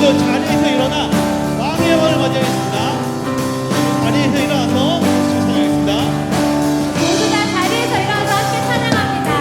모두 자리에서 일어나 왕의 영광을 맞이하겠습니다. 자리에서 일어나서 찬양하겠습니다. 모두 다 자리에서 일어나서 함께 찬양합니다.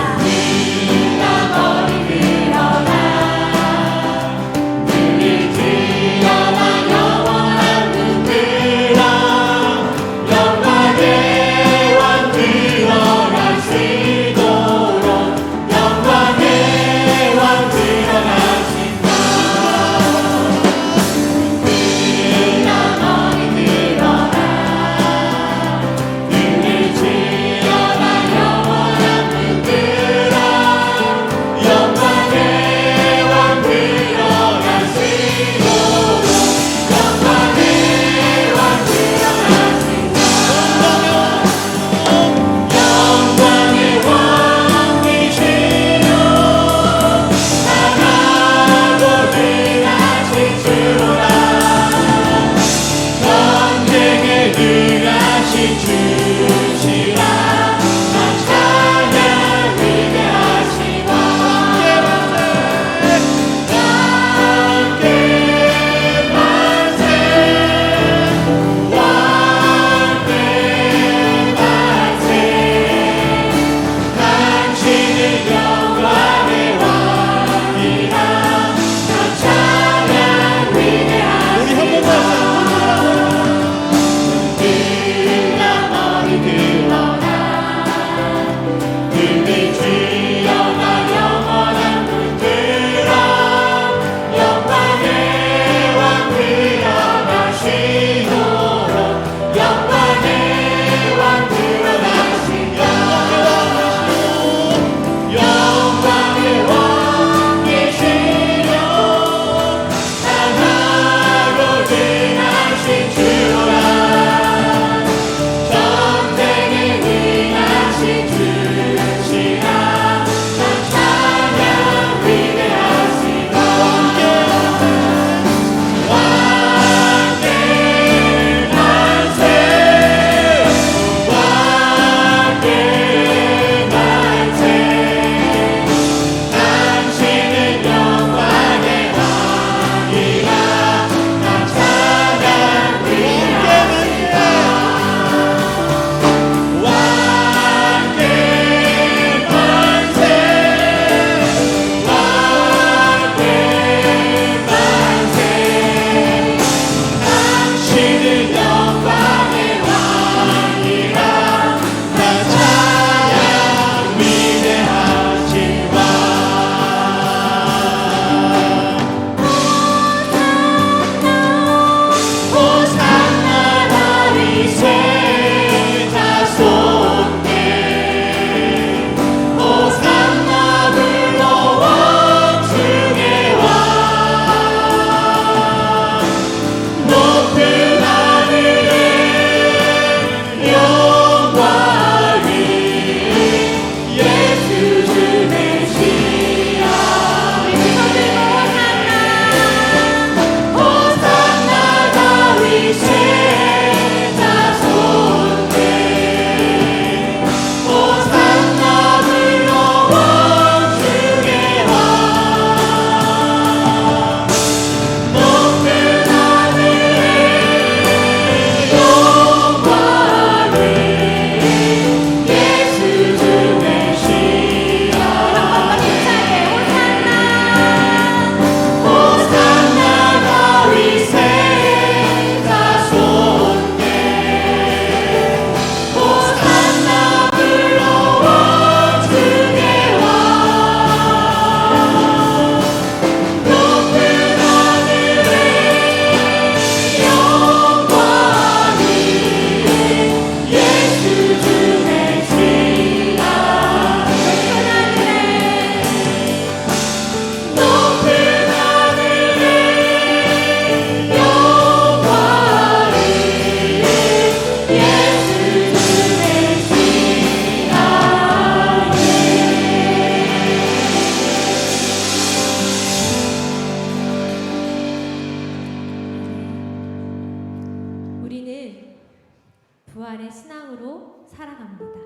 부활의 신앙으로 살아갑니다.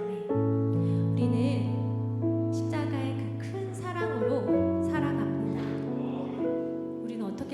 네. 우리는 십자가의 그 큰 사랑으로 살아갑니다. 우리는 어떻게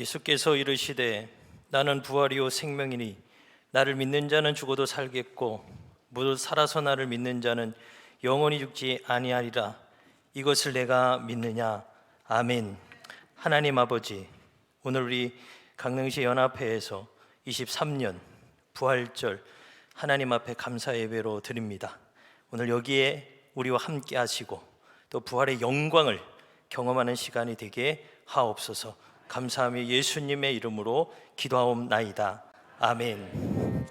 예수께서 이르시되 나는 부활이요 생명이니 나를 믿는 자는 죽어도 살겠고 무릇 살아서 나를 믿는 자는 영원히 죽지 아니하리라. 이것을 내가 믿느냐? 아멘. 하나님 아버지, 오늘 우리 강릉시 연합회에서 23년 부활절 하나님 앞에 감사 예배로 드립니다. 오늘 여기에 우리와 함께 하시고 또 부활의 영광을 경험하는 시간이 되게 하옵소서. 감사하며 예수님의 이름으로 기도하옵나이다. 아멘.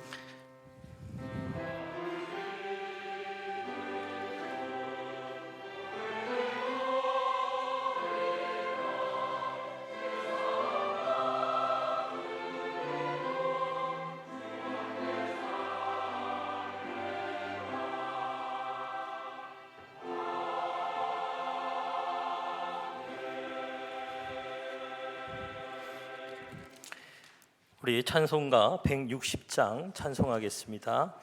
우리 찬송가 160장 찬송하겠습니다.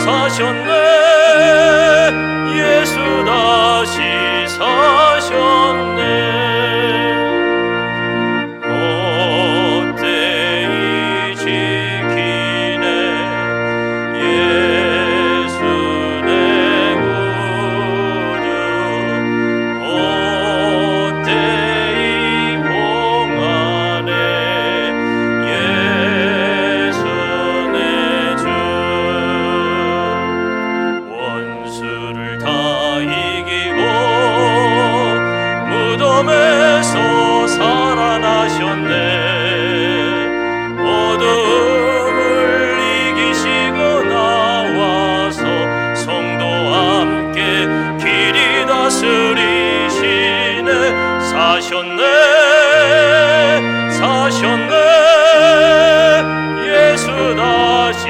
사셨네 예수 다시 사셨네 헛되이 지키네 예수 내 구주 헛되이 봉하네 예수 내 주 원수를 다 이기고 무덤에서 살아나셨네 어둠을 이기시고 나와서 성도와 함께 길이 다스리시네 사셨네 사셨네 예수 다시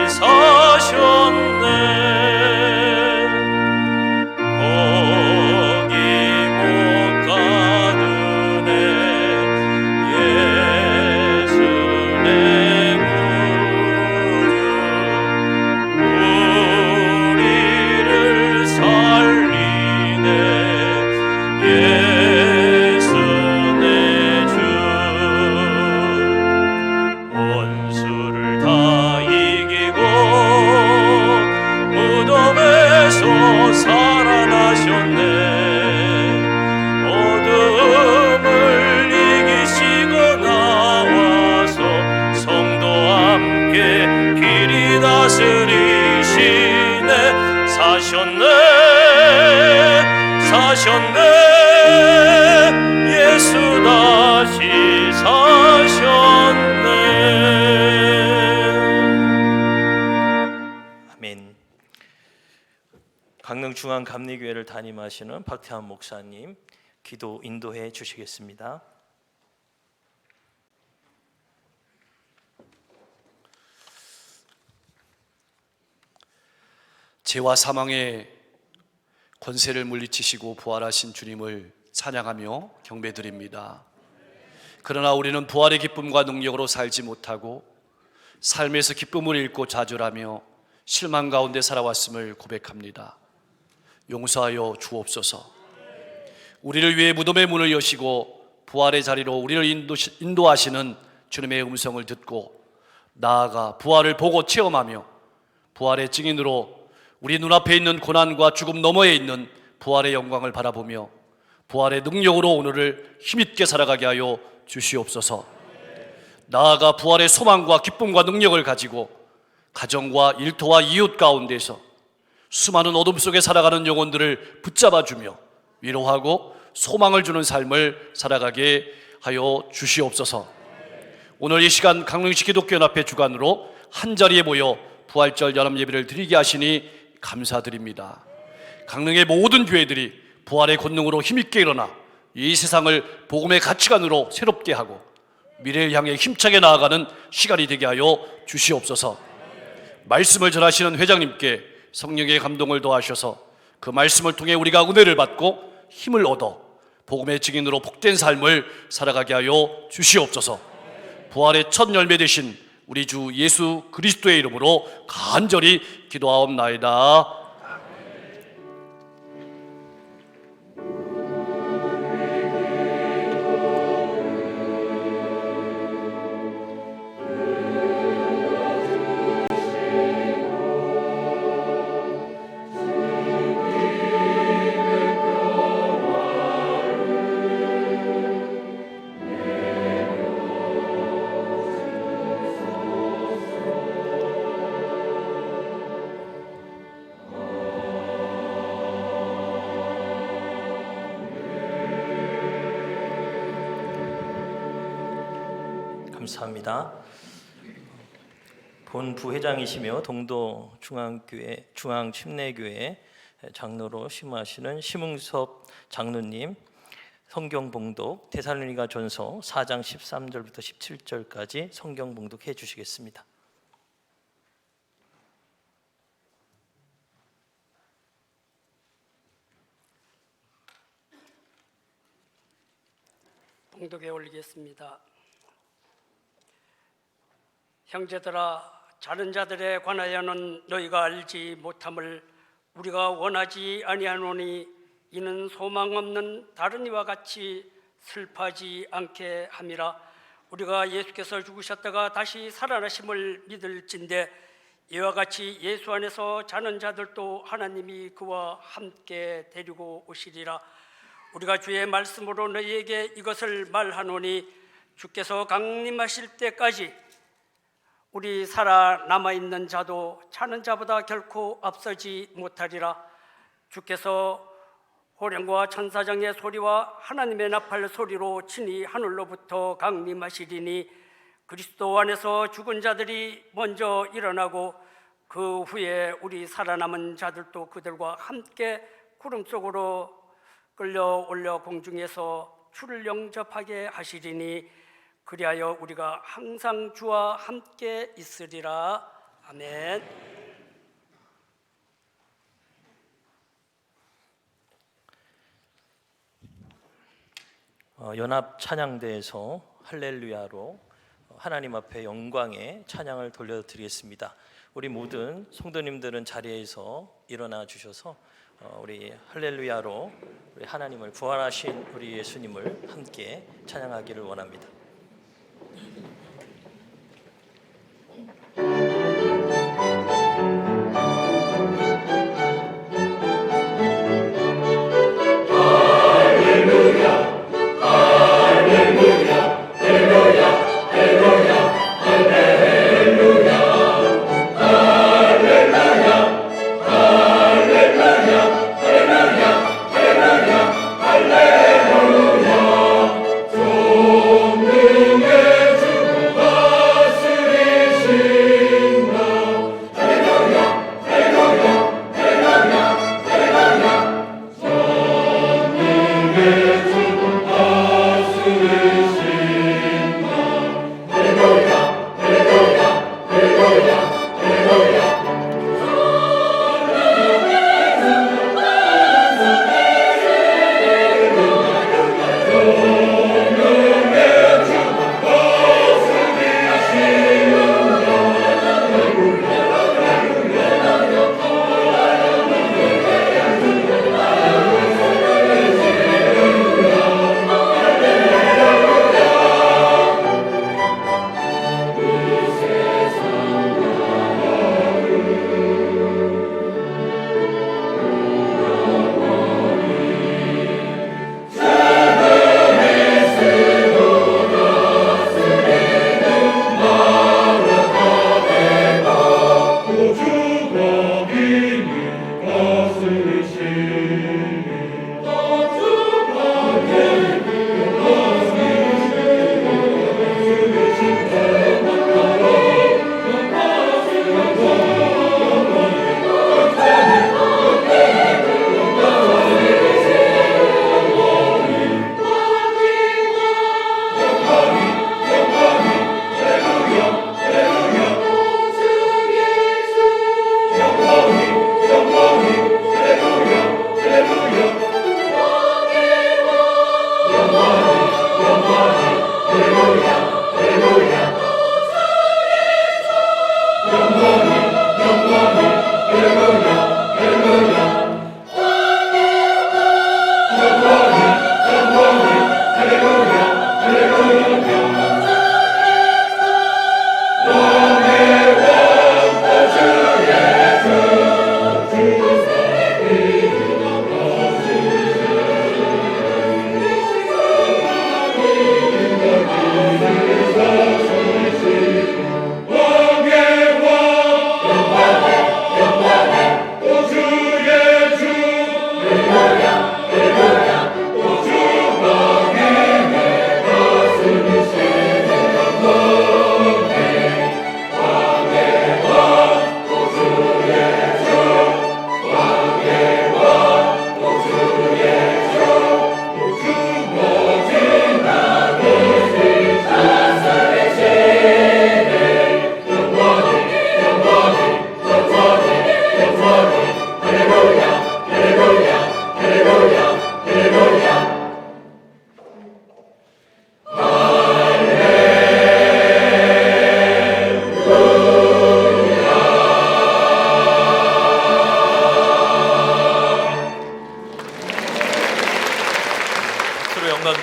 사셨네 거기 못 가두네 예수 내 구주 우리를 살리네 예수 내 주 원수를 다 이기고 무덤에서 살아나셨네 어둠을 이기시고 나와서 성도와 함께 길이 다스리시네 사셨네 사셨네 예수 다시 사셨네 아멘. 강릉중앙감리교회를 담임하시는 박태환 목사님 기도 인도해 주시겠습니다. 죄와 사망의 권세를 물리치시고 부활하신 주님을 찬양하며 경배드립니다. 그러나 우리는 부활의 기쁨과 능력으로 살지 못하고 삶에서 기쁨을 잃고 좌절하며 실망 가운데 살아왔음을 고백합니다. 용서하여 주옵소서. 우리를 위해 무덤의 문을 여시고 부활의 자리로 우리를 인도하시는 주님의 음성을 듣고 나아가 부활을 보고 체험하며 부활의 증인으로 우리 눈앞에 있는 고난과 죽음 너머에 있는 부활의 영광을 바라보며 부활의 능력으로 오늘을 힘있게 살아가게 하여 주시옵소서. 나아가 부활의 소망과 기쁨과 능력을 가지고 가정과 일터와 이웃 가운데서 수많은 어둠 속에 살아가는 영혼들을 붙잡아주며 위로하고 소망을 주는 삶을 살아가게 하여 주시옵소서. 오늘 이 시간 강릉시 기독교연합회 주관으로 한자리에 모여 부활절 연합예배를 드리게 하시니 감사드립니다. 강릉의 모든 교회들이 부활의 권능으로 힘있게 일어나 이 세상을 복음의 가치관으로 새롭게 하고 미래를 향해 힘차게 나아가는 시간이 되게 하여 주시옵소서. 말씀을 전하시는 회장님께 성령의 감동을 더하셔서 그 말씀을 통해 우리가 은혜를 받고 힘을 얻어 복음의 증인으로 복된 삶을 살아가게 하여 주시옵소서. 부활의 첫 열매 되신 우리 주 예수 그리스도의 이름으로 간절히 기도하옵나이다. 감사합니다. 본 부회장이시며 동도 중앙침례교회 장로로 심하시는 심흥섭 장로님 성경 봉독 데살로니가 전서 4장 13절부터 17절까지 성경 봉독해 주시겠습니다. 봉독에 올리겠습니다. 형제들아, 자는 자들에 관하여는 너희가 알지 못함을 우리가 원하지 아니하노니 이는 소망 없는 다른 이와 같이 슬퍼하지 않게 함이라. 우리가 예수께서 죽으셨다가 다시 살아나심을 믿을진대 이와 같이 예수 안에서 자는 자들도 하나님이 그와 함께 데리고 오시리라. 우리가 주의 말씀으로 너희에게 이것을 말하노니 주께서 강림하실 때까지 우리 살아남아있는 자도 자는 자보다 결코 앞서지 못하리라. 주께서 호령과 천사장의 소리와 하나님의 나팔 소리로 친히 하늘로부터 강림하시리니 그리스도 안에서 죽은 자들이 먼저 일어나고 그 후에 우리 살아남은 자들도 그들과 함께 구름 속으로 끌려 올려 공중에서 주를 영접하게 하시리니 그리하여 우리가 항상 주와 함께 있으리라. 아멘. 연합 찬양대에서 할렐루야로 하나님 앞에 영광의 찬양을 돌려드리겠습니다. 우리 모든 성도님들은 자리에서 일어나 주셔서 우리 할렐루야로 우리 하나님을 부활하신 우리 예수님을 함께 찬양하기를 원합니다. 할렐루야, 종능의 주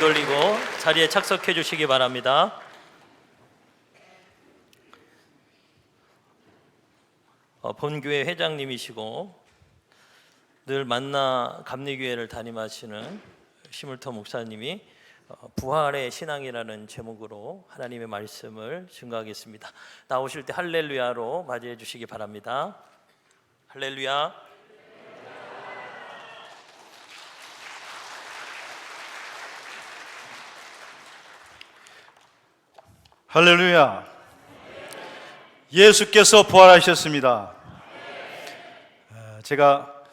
돌리고 자리에 착석해 주시기 바랍니다. 본교회 회장님이시고 늘 만나 감리교회를 담임하시는 심울터 목사님이 부활의 신앙이라는 제목으로 하나님의 말씀을 증거하겠습니다. 나오실 때 할렐루야로 맞이해 주시기 바랍니다. 할렐루야. 할렐루야. 예수께서 부활하셨습니다. 제가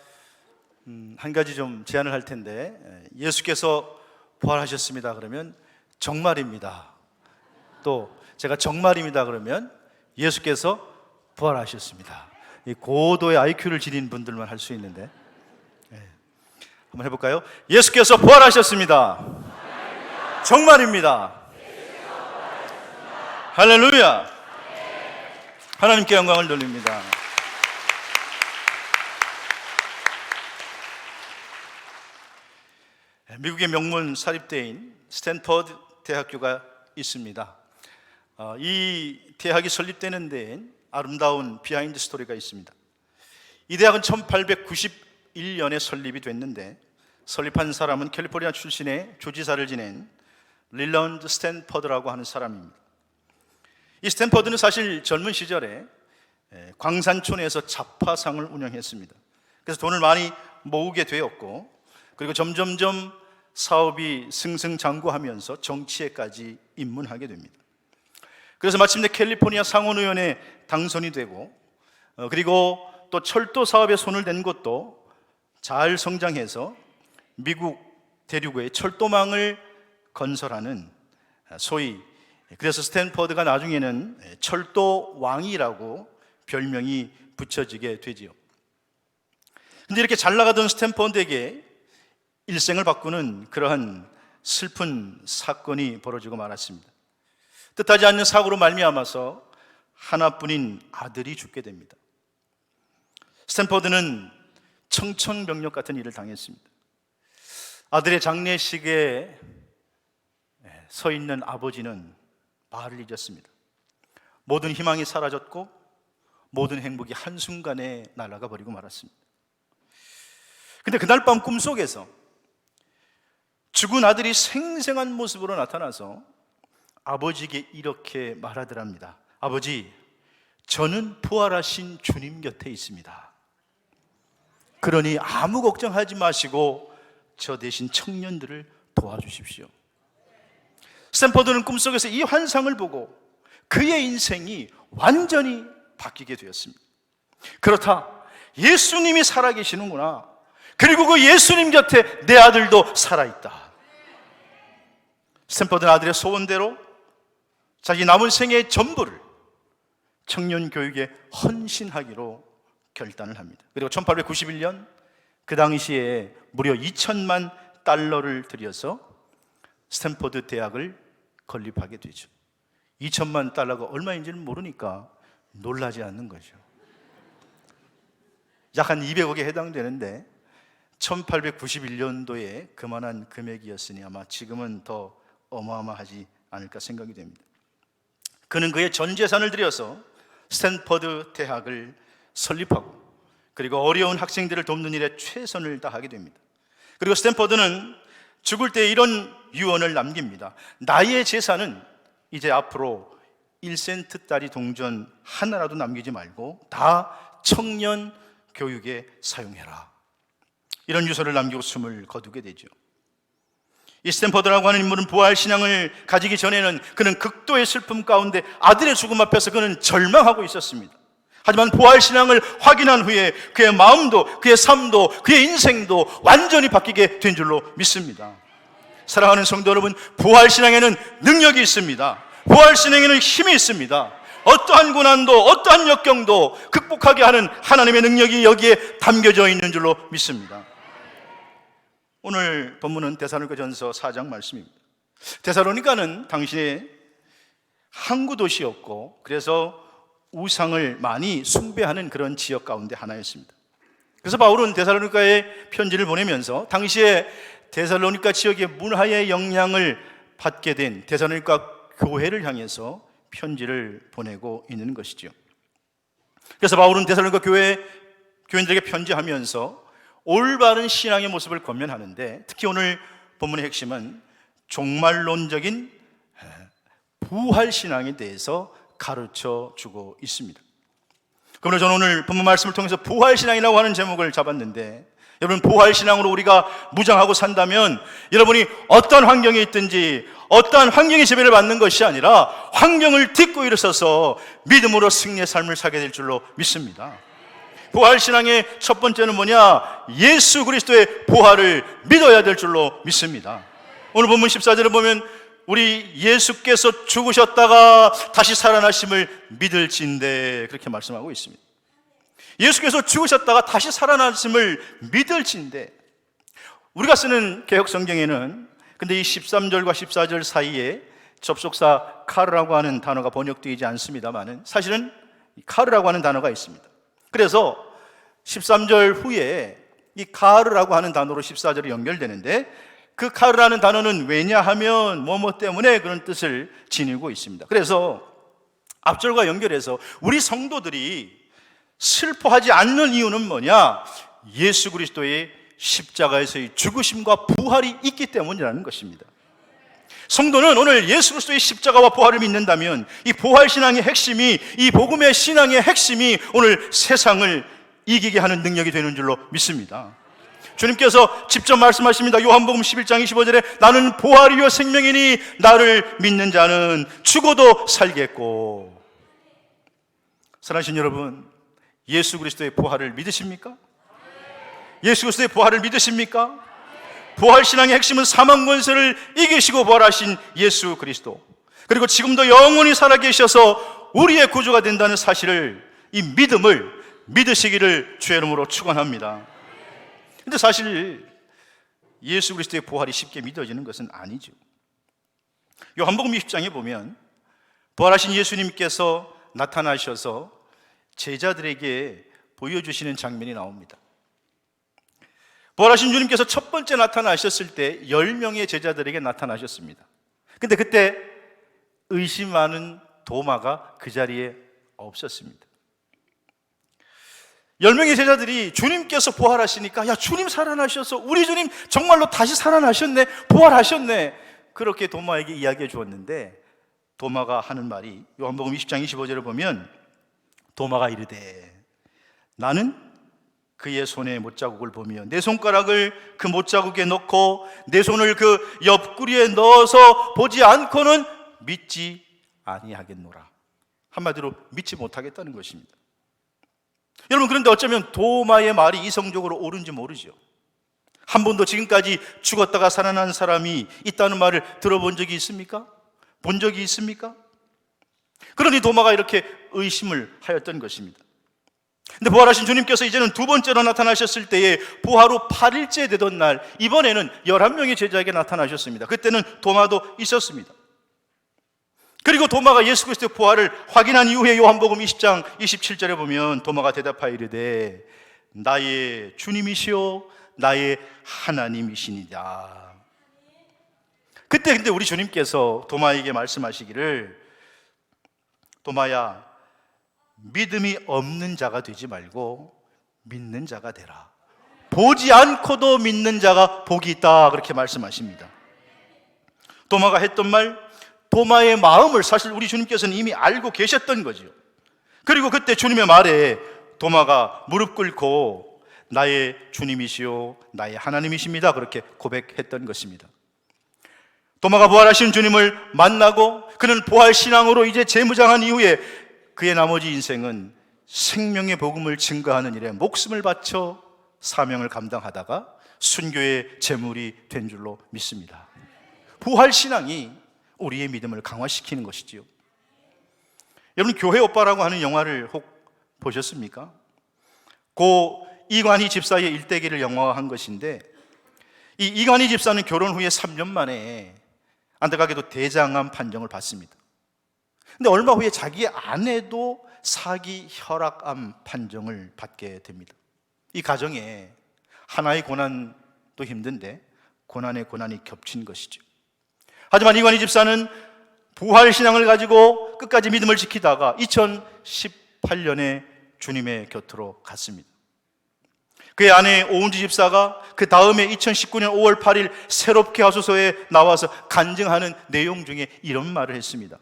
한 가지 좀 제안을 할 텐데, 예수께서 부활하셨습니다 그러면 정말입니다. 또 제가 정말입니다 그러면 예수께서 부활하셨습니다. 이 고도의 IQ를 지닌 분들만 할 수 있는데, 한번 해볼까요? 예수께서 부활하셨습니다. 정말입니다. 할렐루야. 하나님께 영광을 돌립니다. 미국의 명문 사립대인 스탠퍼드 대학교가 있습니다. 이 대학이 설립되는 데엔 아름다운 비하인드 스토리가 있습니다. 이 대학은 1891년에 설립이 됐는데, 설립한 사람은 캘리포니아 출신의 조지사를 지낸 릴런드 스탠퍼드라고 하는 사람입니다. 이 스탠퍼드는 사실 젊은 시절에 광산촌에서 잡화상을 운영했습니다. 그래서 돈을 많이 모으게 되었고, 그리고 점점점 사업이 승승장구하면서 정치에까지 입문하게 됩니다. 그래서 마침내 캘리포니아 상원의원에 당선이 되고, 그리고 또 철도 사업에 손을 댄 것도 잘 성장해서 미국 대륙의 철도망을 건설하는, 소위 그래서 스탠퍼드가 나중에는 철도 왕이라고 별명이 붙여지게 되지요. 근데 이렇게 잘 나가던 스탠퍼드에게 일생을 바꾸는 그러한 슬픈 사건이 벌어지고 말았습니다. 뜻하지 않는 사고로 말미암아서 하나뿐인 아들이 죽게 됩니다. 스탠퍼드는 청천벽력 같은 일을 당했습니다. 아들의 장례식에 서 있는 아버지는 말을 잊었습니다. 모든 희망이 사라졌고 모든 행복이 한순간에 날아가 버리고 말았습니다. 근데 그날 밤 꿈속에서 죽은 아들이 생생한 모습으로 나타나서 아버지에게 이렇게 말하더랍니다. 아버지, 저는 부활하신 주님 곁에 있습니다. 그러니 아무 걱정하지 마시고 저 대신 청년들을 도와주십시오. 스탠퍼드는 꿈속에서 이 환상을 보고 그의 인생이 완전히 바뀌게 되었습니다. 그렇다, 예수님이 살아계시는구나. 그리고 그 예수님 곁에 내 아들도 살아있다. 스탠퍼드는 아들의 소원대로 자기 남은 생애의 전부를 청년 교육에 헌신하기로 결단을 합니다. 그리고 1891년 그 당시에 무려 2천만 달러를 들여서 스탠퍼드 대학을 건립하게 되죠. 2천만 달러가 얼마인지는 모르니까 놀라지 않는 거죠. 약 한 200억에 해당되는데 1891년도에 그만한 금액이었으니 아마 지금은 더 어마어마하지 않을까 생각이 됩니다. 그는 그의 전 재산을 들여서 스탠퍼드 대학을 설립하고, 그리고 어려운 학생들을 돕는 일에 최선을 다하게 됩니다. 그리고 스탠퍼드는 죽을 때 이런 유언을 남깁니다. 나의 재산은 이제 앞으로 1센트짜리 동전 하나라도 남기지 말고 다 청년 교육에 사용해라. 이런 유서를 남기고 숨을 거두게 되죠. 이 스탠퍼드라고 하는 인물은 부활 신앙을 가지기 전에는 그는 극도의 슬픔 가운데 아들의 죽음 앞에서 그는 절망하고 있었습니다. 하지만 부활 신앙을 확인한 후에 그의 마음도, 그의 삶도, 그의 인생도 완전히 바뀌게 된 줄로 믿습니다. 사랑하는 성도 여러분, 부활 신앙에는 능력이 있습니다. 부활 신앙에는 힘이 있습니다. 어떠한 고난도, 어떠한 역경도 극복하게 하는 하나님의 능력이 여기에 담겨져 있는 줄로 믿습니다. 오늘 본문은 데살로니가전서 4장 말씀입니다. 데살로니가는 당시에 항구 도시였고, 그래서 우상을 많이 숭배하는 그런 지역 가운데 하나였습니다. 그래서 바울은 데살로니가에 편지를 보내면서 당시에 데살로니가 지역의 문화의 영향을 받게 된 데살로니가 교회를 향해서 편지를 보내고 있는 것이죠. 그래서 바울은 데살로니가 교인들에게 편지하면서 올바른 신앙의 모습을 권면하는데, 특히 오늘 본문의 핵심은 종말론적인 부활신앙에 대해서 가르쳐 주고 있습니다. 그러므로 저는 오늘 본문 말씀을 통해서 부활신앙이라고 하는 제목을 잡았는데, 여러분, 부활신앙으로 우리가 무장하고 산다면 여러분이 어떤 환경에 있든지 어떠한 환경의 지배를 받는 것이 아니라 환경을 딛고 일어서서 믿음으로 승리의 삶을 살게 될 줄로 믿습니다. 부활신앙의 첫 번째는 뭐냐? 예수 그리스도의 부활을 믿어야 될 줄로 믿습니다. 오늘 본문 14절을 보면 우리 예수께서 죽으셨다가 다시 살아나심을 믿을진대, 그렇게 말씀하고 있습니다. 예수께서 죽으셨다가 다시 살아나심을 믿을진대. 우리가 쓰는 개혁 성경에는 근데 이 13절과 14절 사이에 접속사 카르라고 하는 단어가 번역되지 않습니다만은 사실은 카르라고 하는 단어가 있습니다. 그래서 13절 후에 이 카르라고 하는 단어로 14절이 연결되는데, 그 카르라는 단어는 왜냐하면 뭐뭐 때문에 그런 뜻을 지니고 있습니다. 그래서 앞절과 연결해서 우리 성도들이 슬퍼하지 않는 이유는 뭐냐? 예수 그리스도의 십자가에서의 죽으심과 부활이 있기 때문이라는 것입니다. 성도는 오늘 예수 그리스도의 십자가와 부활을 믿는다면 이 부활신앙의 핵심이, 이 복음의 신앙의 핵심이 오늘 세상을 이기게 하는 능력이 되는 줄로 믿습니다. 주님께서 직접 말씀하십니다. 요한복음 11장 25절에 나는 부활이요 생명이니 나를 믿는 자는 죽어도 살겠고. 사랑하신 여러분, 예수 그리스도의 부활을 믿으십니까? 예수 그리스도의 부활을 믿으십니까? 부활신앙의 핵심은 사망 권세를 이기시고 부활하신 예수 그리스도, 그리고 지금도 영원히 살아계셔서 우리의 구주가 된다는 사실을, 이 믿음을 믿으시기를 주의 이름으로 축원합니다. 근데 사실 예수 그리스도의 부활이 쉽게 믿어지는 것은 아니죠. 요한복음 20장에 보면 부활하신 예수님께서 나타나셔서 제자들에게 보여주시는 장면이 나옵니다. 부활하신 주님께서 첫 번째 나타나셨을 때 10명의 제자들에게 나타나셨습니다. 근데 그때 의심 많은 도마가 그 자리에 없었습니다. 10명의 제자들이 주님께서 부활하시니까, 야, 주님 살아나셔서 우리 주님 정말로 다시 살아나셨네, 부활하셨네, 그렇게 도마에게 이야기해 주었는데, 도마가 하는 말이 요한복음 20장 25절을 보면 도마가 이르되 나는 그의 손에 못자국을 보며 내 손가락을 그 못자국에 넣고 내 손을 그 옆구리에 넣어서 보지 않고는 믿지 아니하겠노라. 한마디로 믿지 못하겠다는 것입니다. 여러분, 그런데 어쩌면 도마의 말이 이성적으로 옳은지 모르죠. 한 번도 지금까지 죽었다가 살아난 사람이 있다는 말을 들어본 적이 있습니까? 본 적이 있습니까? 그러니 도마가 이렇게 의심을 하였던 것입니다. 근데 부활하신 주님께서 이제는 두 번째로 나타나셨을 때에 부활 후 8일째 되던 날, 이번에는 11명의 제자에게 나타나셨습니다. 그때는 도마도 있었습니다. 그리고 도마가 예수 그리스도의 부활을 확인한 이후에 요한복음 20장 27절에 보면 도마가 대답하여 이르되 나의 주님이시오 나의 하나님이시니라. 그때 근데 우리 주님께서 도마에게 말씀하시기를, 도마야, 믿음이 없는 자가 되지 말고 믿는 자가 되라. 보지 않고도 믿는 자가 복이 있다, 그렇게 말씀하십니다. 도마가 했던 말, 도마의 마음을 사실 우리 주님께서는 이미 알고 계셨던 거죠. 그리고 그때 주님의 말에 도마가 무릎 꿇고 나의 주님이시오 나의 하나님이십니다, 그렇게 고백했던 것입니다. 도마가 부활하신 주님을 만나고 그는 부활신앙으로 이제 재무장한 이후에 그의 나머지 인생은 생명의 복음을 증거하는 일에 목숨을 바쳐 사명을 감당하다가 순교의 제물이 된 줄로 믿습니다. 부활신앙이 우리의 믿음을 강화시키는 것이지요. 여러분, 교회 오빠라고 하는 영화를 혹 보셨습니까? 고 이관희 집사의 일대기를 영화화한 것인데, 이 이관희 집사는 결혼 후에 3년 만에 안타깝게도 대장암 판정을 받습니다. 근데 얼마 후에 자기 아내도 사기 혈압암 판정을 받게 됩니다. 이 가정에 하나의 고난도 힘든데 고난에 고난이 겹친 것이죠. 하지만 이관희 집사는 부활신앙을 가지고 끝까지 믿음을 지키다가 2018년에 주님의 곁으로 갔습니다. 그의 아내 오은지 집사가 그 다음에 2019년 5월 8일 새롭게 하소서에 나와서 간증하는 내용 중에 이런 말을 했습니다.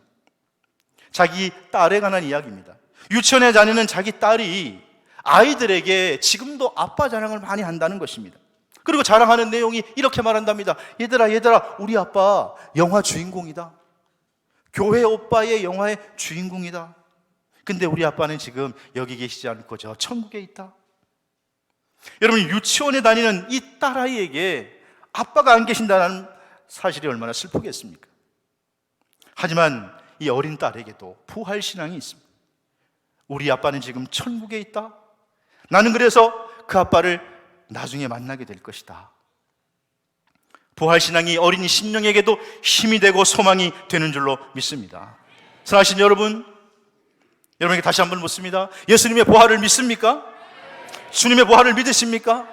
자기 딸에 관한 이야기입니다. 유치원에 다니는 자기 딸이 아이들에게 지금도 아빠 자랑을 많이 한다는 것입니다. 그리고 자랑하는 내용이 이렇게 말한답니다. 얘들아 우리 아빠 영화 주인공이다. 교회 오빠의 영화의 주인공이다. 근데 우리 아빠는 지금 여기 계시지 않고 저 천국에 있다. 여러분, 유치원에 다니는 이 딸아이에게 아빠가 안 계신다는 사실이 얼마나 슬프겠습니까? 하지만 이 어린 딸에게도 부활신앙이 있습니다. 우리 아빠는 지금 천국에 있다. 나는 그래서 그 아빠를 나중에 만나게 될 것이다. 부활신앙이 어린이 심령에게도 힘이 되고 소망이 되는 줄로 믿습니다. 사랑하신 여러분, 여러분에게 다시 한번 묻습니다. 예수님의 부활을 믿습니까? 주님의 부활을 믿으십니까?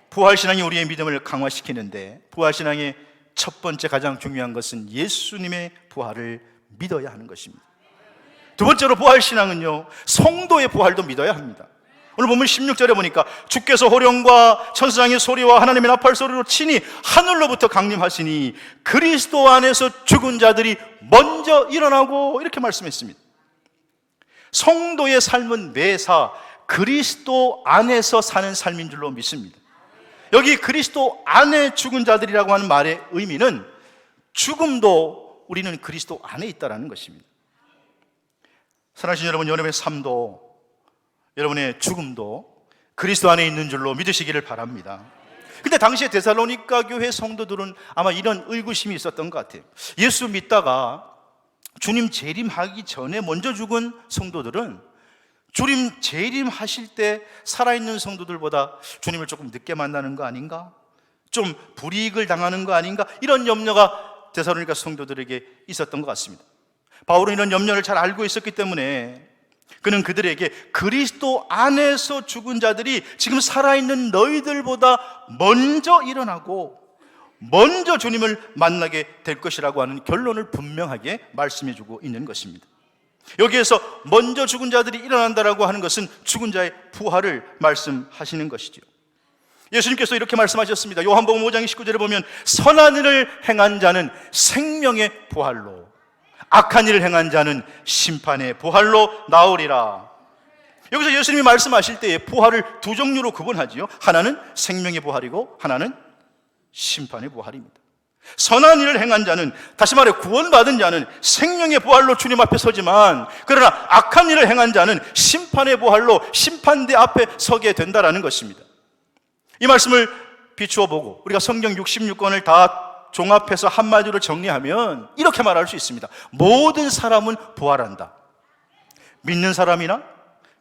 부활신앙이 우리의 믿음을 강화시키는데, 부활신앙의 첫 번째 가장 중요한 것은 예수님의 부활을 믿어야 하는 것입니다. 두 번째로 부활신앙은요, 성도의 부활도 믿어야 합니다. 오늘 보면 16절에 보니까 주께서 호령과 천사장의 소리와 하나님의 나팔 소리로 친히 하늘로부터 강림하시니 그리스도 안에서 죽은 자들이 먼저 일어나고, 이렇게 말씀했습니다. 성도의 삶은 매사 그리스도 안에서 사는 삶인 줄로 믿습니다. 여기 그리스도 안에 죽은 자들이라고 하는 말의 의미는 죽음도 우리는 그리스도 안에 있다는 것입니다. 사랑하신 여러분, 여러분의 삶도 여러분의 죽음도 그리스도 안에 있는 줄로 믿으시기를 바랍니다. 근데 당시에 데살로니가 교회 성도들은 아마 이런 의구심이 있었던 것 같아요. 예수 믿다가 주님 재림하기 전에 먼저 죽은 성도들은 주님 재림하실 때 살아있는 성도들보다 주님을 조금 늦게 만나는 거 아닌가? 좀 불이익을 당하는 거 아닌가? 이런 염려가 데살로니가 성도들에게 있었던 것 같습니다. 바울은 이런 염려를 잘 알고 있었기 때문에 그는 그들에게 그리스도 안에서 죽은 자들이 지금 살아있는 너희들보다 먼저 일어나고 먼저 주님을 만나게 될 것이라고 하는 결론을 분명하게 말씀해주고 있는 것입니다. 여기에서 먼저 죽은 자들이 일어난다라고 하는 것은 죽은 자의 부활을 말씀하시는 것이죠. 예수님께서 이렇게 말씀하셨습니다. 요한복음 5장 19절에 보면 선한 일을 행한 자는 생명의 부활로, 악한 일을 행한 자는 심판의 부활로 나오리라. 여기서 예수님이 말씀하실 때에 부활을 두 종류로 구분하지요. 하나는 생명의 부활이고 하나는 심판의 부활입니다. 선한 일을 행한 자는, 다시 말해 구원받은 자는 생명의 부활로 주님 앞에 서지만, 그러나 악한 일을 행한 자는 심판의 부활로 심판대 앞에 서게 된다라는 것입니다. 이 말씀을 비추어 보고 우리가 성경 66권을 다 종합해서 한마디로 정리하면 이렇게 말할 수 있습니다. 모든 사람은 부활한다. 믿는 사람이나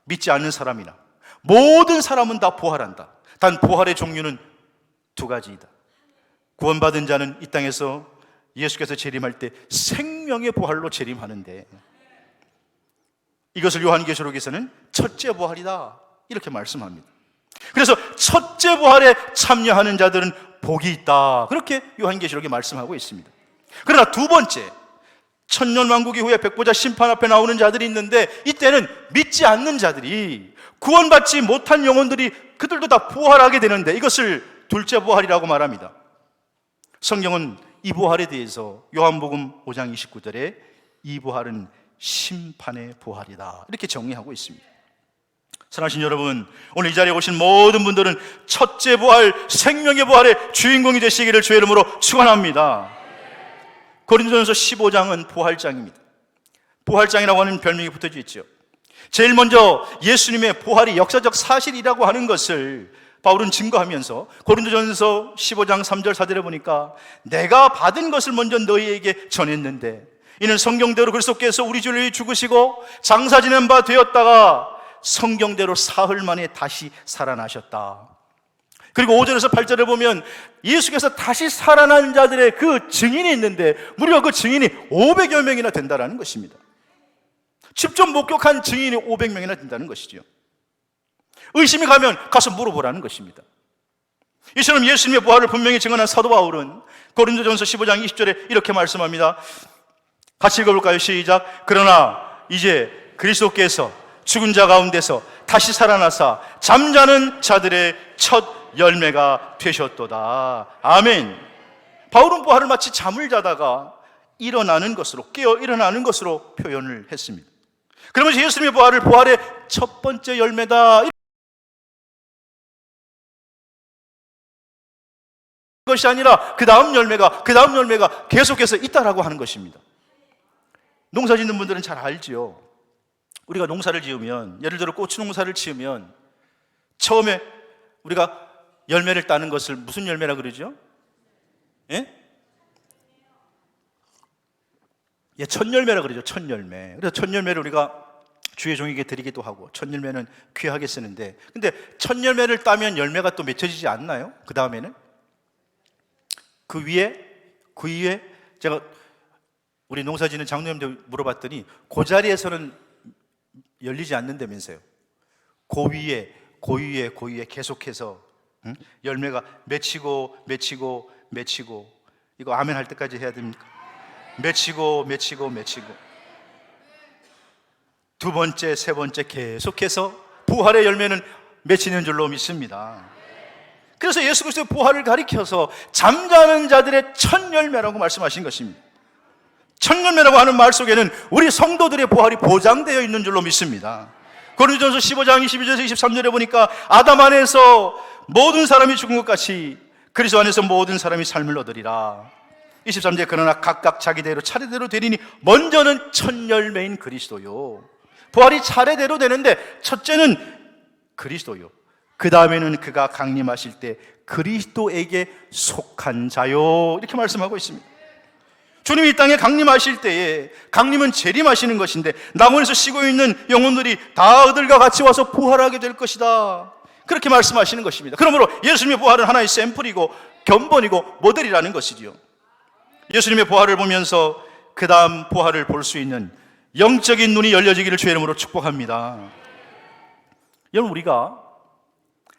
믿지 않는 사람이나 모든 사람은 다 부활한다. 단 부활의 종류는 두 가지이다. 구원받은 자는 이 땅에서 예수께서 재림할 때 생명의 부활로 재림하는데, 이것을 요한계시록에서는 첫째 부활이다, 이렇게 말씀합니다. 그래서 첫째 부활에 참여하는 자들은 복이 있다, 그렇게 요한계시록에 말씀하고 있습니다. 그러나 두 번째, 천년왕국 이후에 백보자 심판 앞에 나오는 자들이 있는데, 이때는 믿지 않는 자들이, 구원받지 못한 영혼들이 그들도 다 부활하게 되는데, 이것을 둘째 부활이라고 말합니다. 성경은 이 부활에 대해서 요한복음 5장 29절에 이 부활은 심판의 부활이다, 이렇게 정의하고 있습니다. 사랑하신 여러분, 오늘 이 자리에 오신 모든 분들은 첫째 부활, 생명의 부활의 주인공이 되시기를 주의 이름으로 축원합니다. 고린도전서 15장은 부활장입니다. 부활장이라고 하는 별명이 붙어져 있죠. 제일 먼저 예수님의 부활이 역사적 사실이라고 하는 것을 바울은 증거하면서 고린도전서 15장 3절 4절에 보니까 내가 받은 것을 먼저 너희에게 전했는데 이는 성경대로 그리스도께서 우리 주를 위해 죽으시고 장사 지낸 바 되었다가 성경대로 사흘 만에 다시 살아나셨다. 그리고 5절에서 8절에 보면 예수께서 다시 살아난 자들의 그 증인이 있는데 무려 그 증인이 500여 명이나 된다는 것입니다. 직접 목격한 증인이 500명이나 된다는 것이죠. 의심이 가면 가서 물어보라는 것입니다. 이처럼 예수님의 부활을 분명히 증언한 사도 바울은 고린도전서 15장 20절에 이렇게 말씀합니다. 같이 읽어볼까요? 시작. 그러나 이제 그리스도께서 죽은 자 가운데서 다시 살아나사 잠자는 자들의 첫 열매가 되셨도다. 아멘. 바울은 부활을 마치 잠을 자다가 일어나는 것으로, 깨어 일어나는 것으로 표현을 했습니다. 그러면서 예수님의 부활을 부활의 첫 번째 열매다, 것이 아니라 그 다음 열매가 계속해서 있다라고 하는 것입니다. 농사 짓는 분들은 잘 알지요. 우리가 농사를 지으면, 예를 들어 고추 농사를 지으면 처음에 우리가 열매를 따는 것을 무슨 열매라 그러죠? 예? 예, 첫 열매라 그러죠. 첫 열매. 그래서 첫 열매를 우리가 주의 종에게 드리기도 하고, 첫 열매는 귀하게 쓰는데, 근데 첫 열매를 따면 열매가 또 맺혀지지 않나요? 그 다음에는 그 위에 제가 우리 농사 짓는 장로님들 물어봤더니 그 자리에서는 열리지 않는다면서요. 그 위에 계속해서 열매가 맺히고 이거 아멘 할 때까지 해야 됩니까? 맺히고 두 번째, 세 번째 계속해서 부활의 열매는 맺히는 줄로 믿습니다. 그래서 예수 그리스도의 부활을 가리켜서 잠자는 자들의 첫 열매라고 말씀하신 것입니다. 첫 열매라고 하는 말 속에는 우리 성도들의 부활이 보장되어 있는 줄로 믿습니다. 고린도전서 15장 22절에서 23절에 보니까 아담 안에서 모든 사람이 죽은 것 같이 그리스도 안에서 모든 사람이 삶을 얻으리라. 23절에 그러나 각각 자기대로 차례대로 되리니 먼저는 첫 열매인 그리스도요. 부활이 차례대로 되는데 첫째는 그리스도요. 그 다음에는 그가 강림하실 때 그리스도에게 속한 자요. 이렇게 말씀하고 있습니다. 주님이 이 땅에 강림하실 때에, 강림은 재림하시는 것인데 낙원에서 쉬고 있는 영혼들이 다 그들과 같이 와서 부활하게 될 것이다. 그렇게 말씀하시는 것입니다. 그러므로 예수님의 부활은 하나의 샘플이고 견본이고 모델이라는 것이지요. 예수님의 부활을 보면서 그 다음 부활을 볼 수 있는 영적인 눈이 열려지기를 주의 이름으로 축복합니다. 여러분, 우리가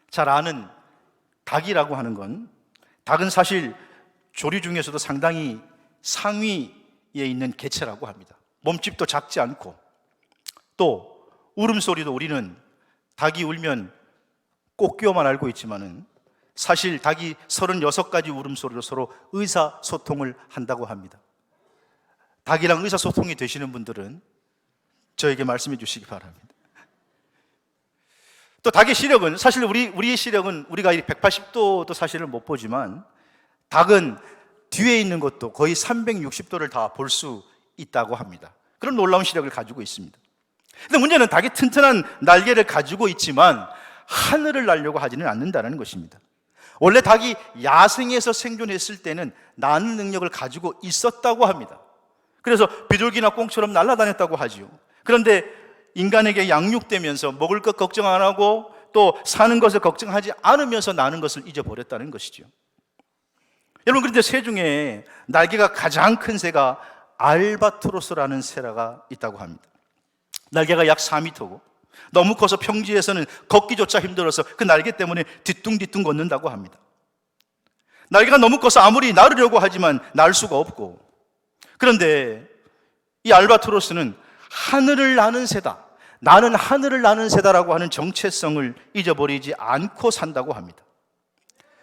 잘 아는 닭이라고 하는 건, 닭은 사실 조류 중에서도 상당히 상위에 있는 개체라고 합니다. 몸집도 작지 않고, 또 울음소리도 우리는 닭이 울면 꽃귀어만 알고 있지만은 사실 닭이 36가지 울음소리로 서로 의사소통을 한다고 합니다. 닭이랑 의사소통이 되시는 분들은 저에게 말씀해 주시기 바랍니다. 또 닭의 시력은, 사실 우리의 시력은 우리가 180도도 사실은 못 보지만 닭은 뒤에 있는 것도 거의 360도를 다 볼 수 있다고 합니다. 그런 놀라운 시력을 가지고 있습니다. 근데 문제는 닭이 튼튼한 날개를 가지고 있지만 하늘을 날려고 하지는 않는다는 것입니다. 원래 닭이 야생에서 생존했을 때는 나는 능력을 가지고 있었다고 합니다. 그래서 비둘기나 꽁처럼 날아다녔다고 하지요. 그런데 인간에게 양육되면서 먹을 것 걱정 안 하고 또 사는 것을 걱정하지 않으면서 나는 것을 잊어버렸다는 것이죠. 여러분, 그런데 새 중에 날개가 가장 큰 새가 알바트로스라는 새가 있다고 합니다. 날개가 약 4m고 너무 커서 평지에서는 걷기조차 힘들어서 그 날개 때문에 뒤뚱뒤뚱 걷는다고 합니다. 날개가 너무 커서 아무리 나르려고 하지만 날 수가 없고, 그런데 이 알바트로스는 하늘을 나는 새다, 나는 하늘을 나는 새다라고 하는 정체성을 잊어버리지 않고 산다고 합니다.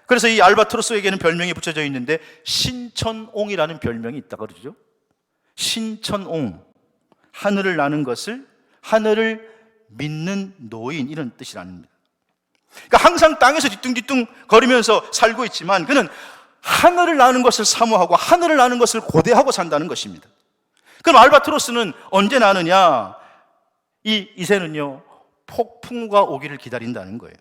그래서 이 알바트로스에게는 별명이 붙여져 있는데 신천옹이라는 별명이 있다고 그러죠. 신천옹, 하늘을 나는 것을, 하늘을 믿는 노인, 이런 뜻이랍니다. 그러니까 항상 땅에서 뒤뚱뒤뚱 거리면서 살고 있지만 그는 하늘을 나는 것을 사모하고 하늘을 나는 것을 고대하고 산다는 것입니다. 그럼 알바트로스는 언제 나느냐? 이 새는요, 폭풍우가 오기를 기다린다는 거예요.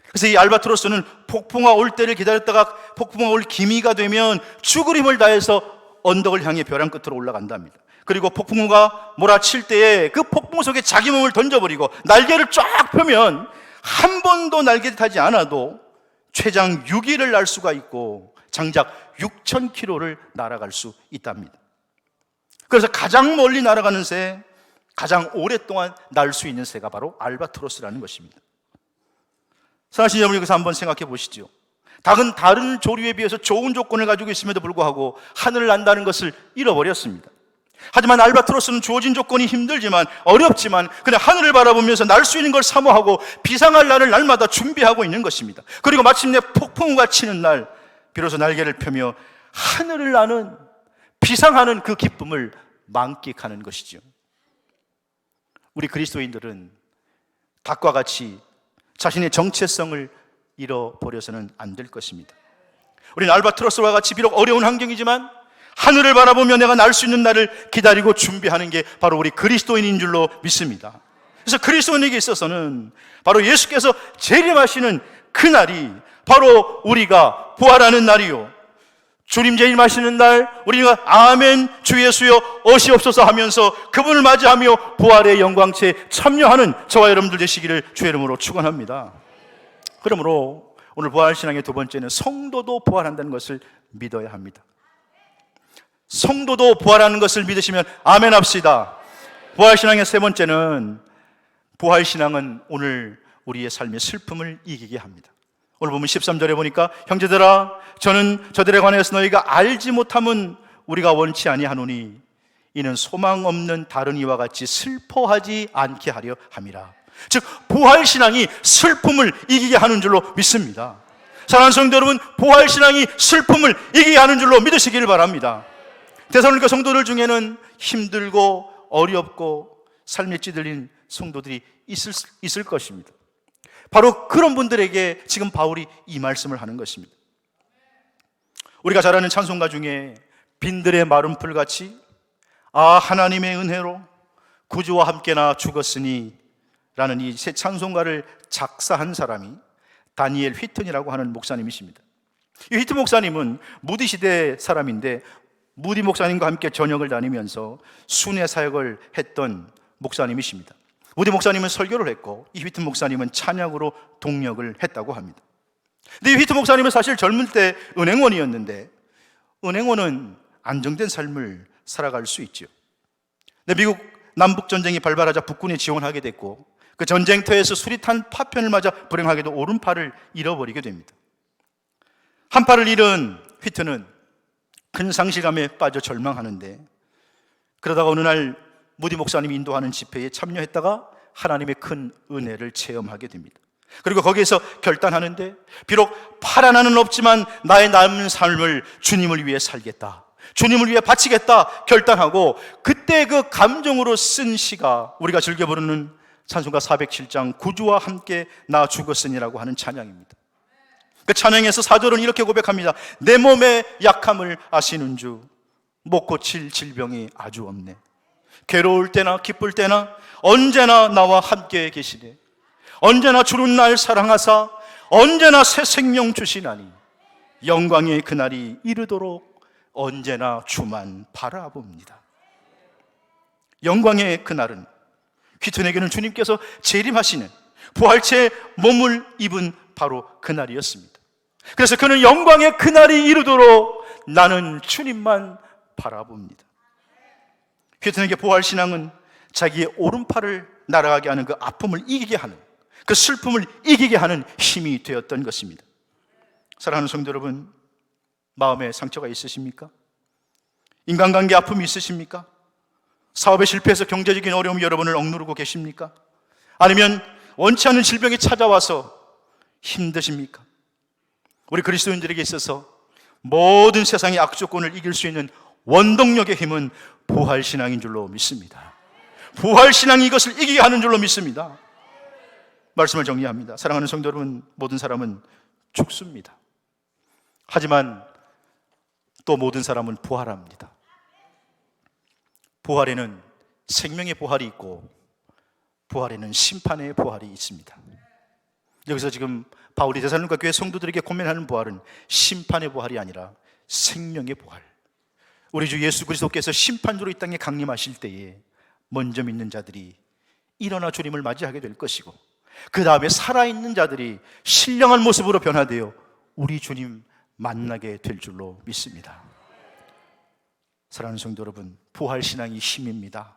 그래서 이 알바트로스는 폭풍우가 올 때를 기다렸다가 폭풍우가 올 기미가 되면 죽을 힘을 다해서 언덕을 향해 벼랑 끝으로 올라간답니다. 그리고 폭풍우가 몰아칠 때에 그 폭풍우 속에 자기 몸을 던져버리고 날개를 쫙 펴면 한 번도 날개 타지 않아도 최장 6일을 날 수가 있고 장작 6,000km를 날아갈 수 있답니다. 그래서 가장 멀리 날아가는 새, 가장 오랫동안 날 수 있는 새가 바로 알바트로스라는 것입니다. 사실 여러분, 여기서 한번 생각해 보시죠. 닭은 다른 조류에 비해서 좋은 조건을 가지고 있음에도 불구하고 하늘을 난다는 것을 잃어버렸습니다. 하지만 알바트로스는 주어진 조건이 힘들지만 어렵지만 그냥 하늘을 바라보면서 날 수 있는 걸 사모하고 비상할 날을 날마다 준비하고 있는 것입니다. 그리고 마침내 폭풍우가 치는 날 비로소 날개를 펴며 하늘을 나는 비상하는 그 기쁨을 만끽하는 것이죠. 우리 그리스도인들은 닭과 같이 자신의 정체성을 잃어버려서는 안 될 것입니다. 우리는 알바트로스와 같이 비록 어려운 환경이지만 하늘을 바라보며 내가 날 수 있는 날을 기다리고 준비하는 게 바로 우리 그리스도인인 줄로 믿습니다. 그래서 그리스도인에게 있어서는 바로 예수께서 재림하시는 그 날이 바로 우리가 부활하는 날이요, 주님 재림하시는 날 우리가 아멘 주 예수여 어시옵소서 하면서 그분을 맞이하며 부활의 영광체에 참여하는 저와 여러분들 되시기를 주의 이름으로 축원합니다. 그러므로 오늘 부활신앙의 두 번째는 성도도 부활한다는 것을 믿어야 합니다. 성도도 부활하는 것을 믿으시면 아멘 합시다. 부활신앙의 세 번째는, 부활신앙은 오늘 우리의 삶의 슬픔을 이기게 합니다. 오늘 보면 13절에 보니까 형제들아 저는 저들에 관하여서 너희가 알지 못함은 우리가 원치 아니하노니 이는 소망 없는 다른 이와 같이 슬퍼하지 않게 하려 함이라. 즉 부활신앙이 슬픔을 이기게 하는 줄로 믿습니다. 사랑하는 성도 여러분, 부활신앙이 슬픔을 이기게 하는 줄로 믿으시기를 바랍니다. 데살로니가 성도들 중에는 힘들고 어렵고 삶에 찌들린 성도들이 있을 것입니다. 바로 그런 분들에게 지금 바울이 이 말씀을 하는 것입니다. 우리가 잘 아는 찬송가 중에 빈들의 마른 풀같이 하나님의 은혜로 구주와 함께나 죽었으니 라는 이 새 찬송가를 작사한 사람이 다니엘 휘튼이라고 하는 목사님이십니다. 이 휘튼 목사님은 무디 시대 사람인데 무디 목사님과 함께 전역을 다니면서 순회 사역을 했던 목사님이십니다. 무디 목사님은 설교를 했고 이 휘튼 목사님은 찬양으로 동역을 했다고 합니다. 근데 이 휘튼 목사님은 사실 젊을 때 은행원이었는데 은행원은 안정된 삶을 살아갈 수 있죠. 근데 미국 남북전쟁이 발발하자 북군에 지원하게 됐고 그 전쟁터에서 수리탄 파편을 맞아 불행하게도 오른팔을 잃어버리게 됩니다. 한 팔을 잃은 휘트는 큰 상실감에 빠져 절망하는데, 그러다가 어느 날 무디 목사님이 인도하는 집회에 참여했다가 하나님의 큰 은혜를 체험하게 됩니다. 그리고 거기에서 결단하는데, 비록 팔 하나는 없지만 나의 남은 삶을 주님을 위해 살겠다, 주님을 위해 바치겠다 결단하고, 그때 그 감정으로 쓴 시가 우리가 즐겨 부르는 찬송가 407장 구주와 함께 나 죽었으니라고 하는 찬양입니다. 그 찬양에서 4절은 이렇게 고백합니다. 내 몸의 약함을 아시는 주, 못 고칠 질병이 아주 없네. 괴로울 때나 기쁠 때나 언제나 나와 함께 계시네. 언제나 주는 날 사랑하사 언제나 새 생명 주시나니 영광의 그날이 이르도록 언제나 주만 바라봅니다. 영광의 그날은 휘튼에게는 주님께서 재림하시는 부활체의 몸을 입은 바로 그날이었습니다. 그래서 그는 영광의 그날이 이르도록 나는 주님만 바라봅니다. 휘튼에게 부활신앙은 자기의 오른팔을 날아가게 하는 그 아픔을 이기게 하는, 그 슬픔을 이기게 하는 힘이 되었던 것입니다. 사랑하는 성도 여러분, 마음에 상처가 있으십니까? 인간관계 아픔이 있으십니까? 사업에 실패해서 경제적인 어려움이 여러분을 억누르고 계십니까? 아니면 원치 않는 질병이 찾아와서 힘드십니까? 우리 그리스도인들에게 있어서 모든 세상의 악조건을 이길 수 있는 원동력의 힘은 부활신앙인 줄로 믿습니다. 부활신앙이 이것을 이기게 하는 줄로 믿습니다. 말씀을 정리합니다. 사랑하는 성도 여러분, 모든 사람은 죽습니다. 하지만 또 모든 사람은 부활합니다. 부활에는 생명의 부활이 있고 부활에는 심판의 부활이 있습니다. 여기서 지금 바울이 데살로니가 교회 성도들에게 고면하는 부활은 심판의 부활이 아니라 생명의 부활, 우리 주 예수 그리스도께서 심판주로 이 땅에 강림하실 때에 먼저 믿는 자들이 일어나 주님을 맞이하게 될 것이고, 그 다음에 살아있는 자들이 신령한 모습으로 변화되어 우리 주님 만나게 될 줄로 믿습니다. 사랑하는 성도 여러분, 부활신앙이 힘입니다.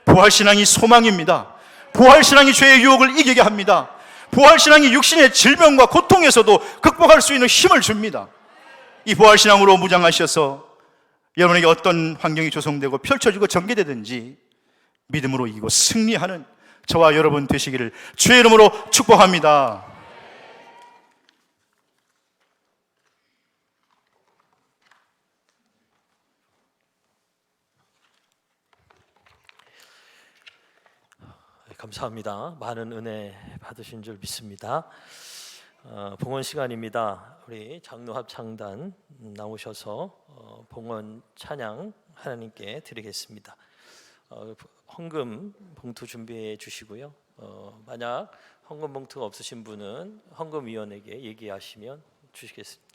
부활신앙이 소망입니다. 부활신앙이 죄의 유혹을 이기게 합니다. 부활신앙이 육신의 질병과 고통에서도 극복할 수 있는 힘을 줍니다. 이 부활신앙으로 무장하셔서 여러분에게 어떤 환경이 조성되고 펼쳐지고 전개되든지 믿음으로 이기고 승리하는 저와 여러분 되시기를 주의 이름으로 축복합니다. 감사합니다. 많은 은혜 받으신 줄 믿습니다. 봉헌 시간입니다. 우리 장로 합창단 나오셔서 봉헌 찬양 하나님께 드리겠습니다. 헌금 봉투 준비해 주시고요. 만약 헌금 봉투가 없으신 분은 헌금위원에게 얘기하시면 주시겠습니다.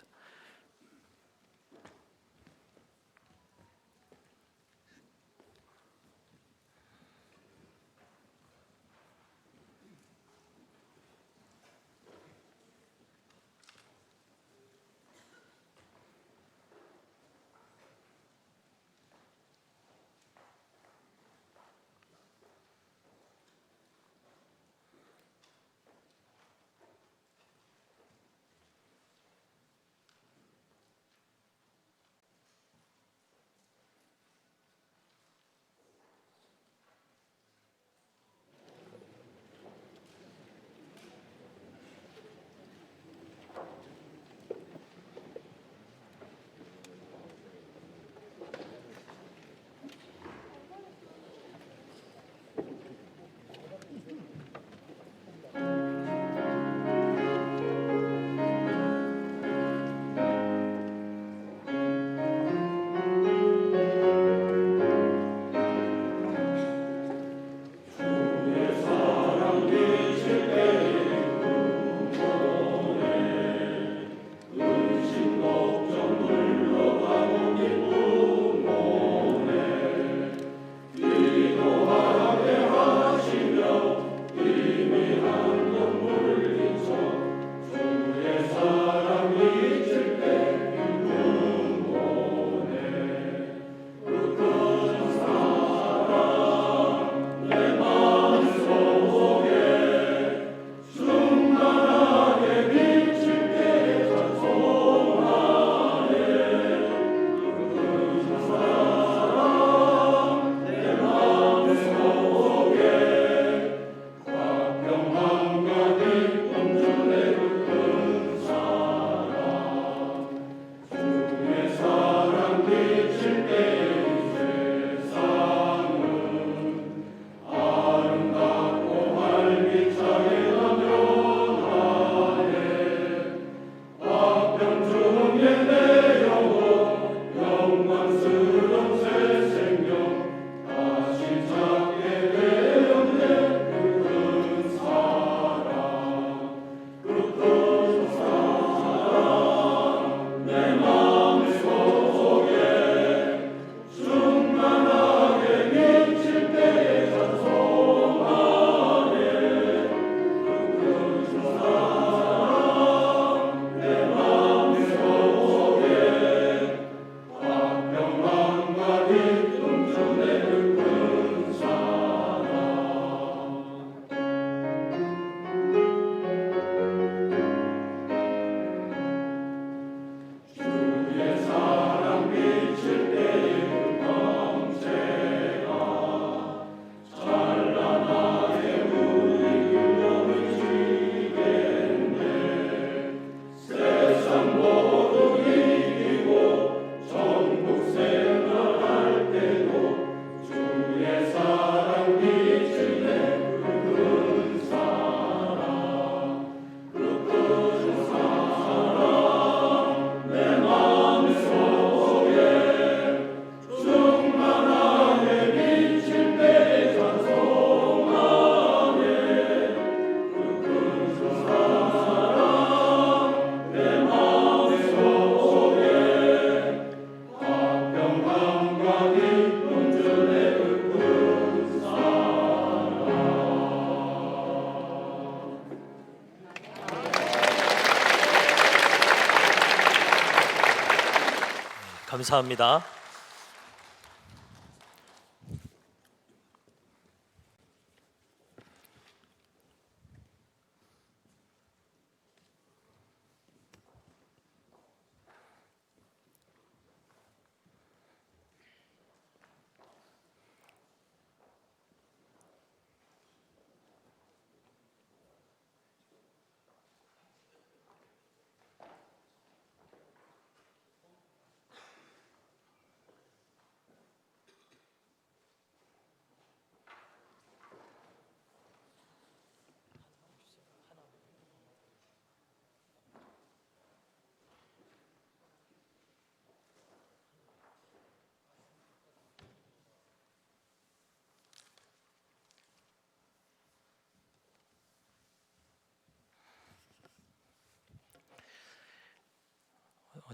감사합니다.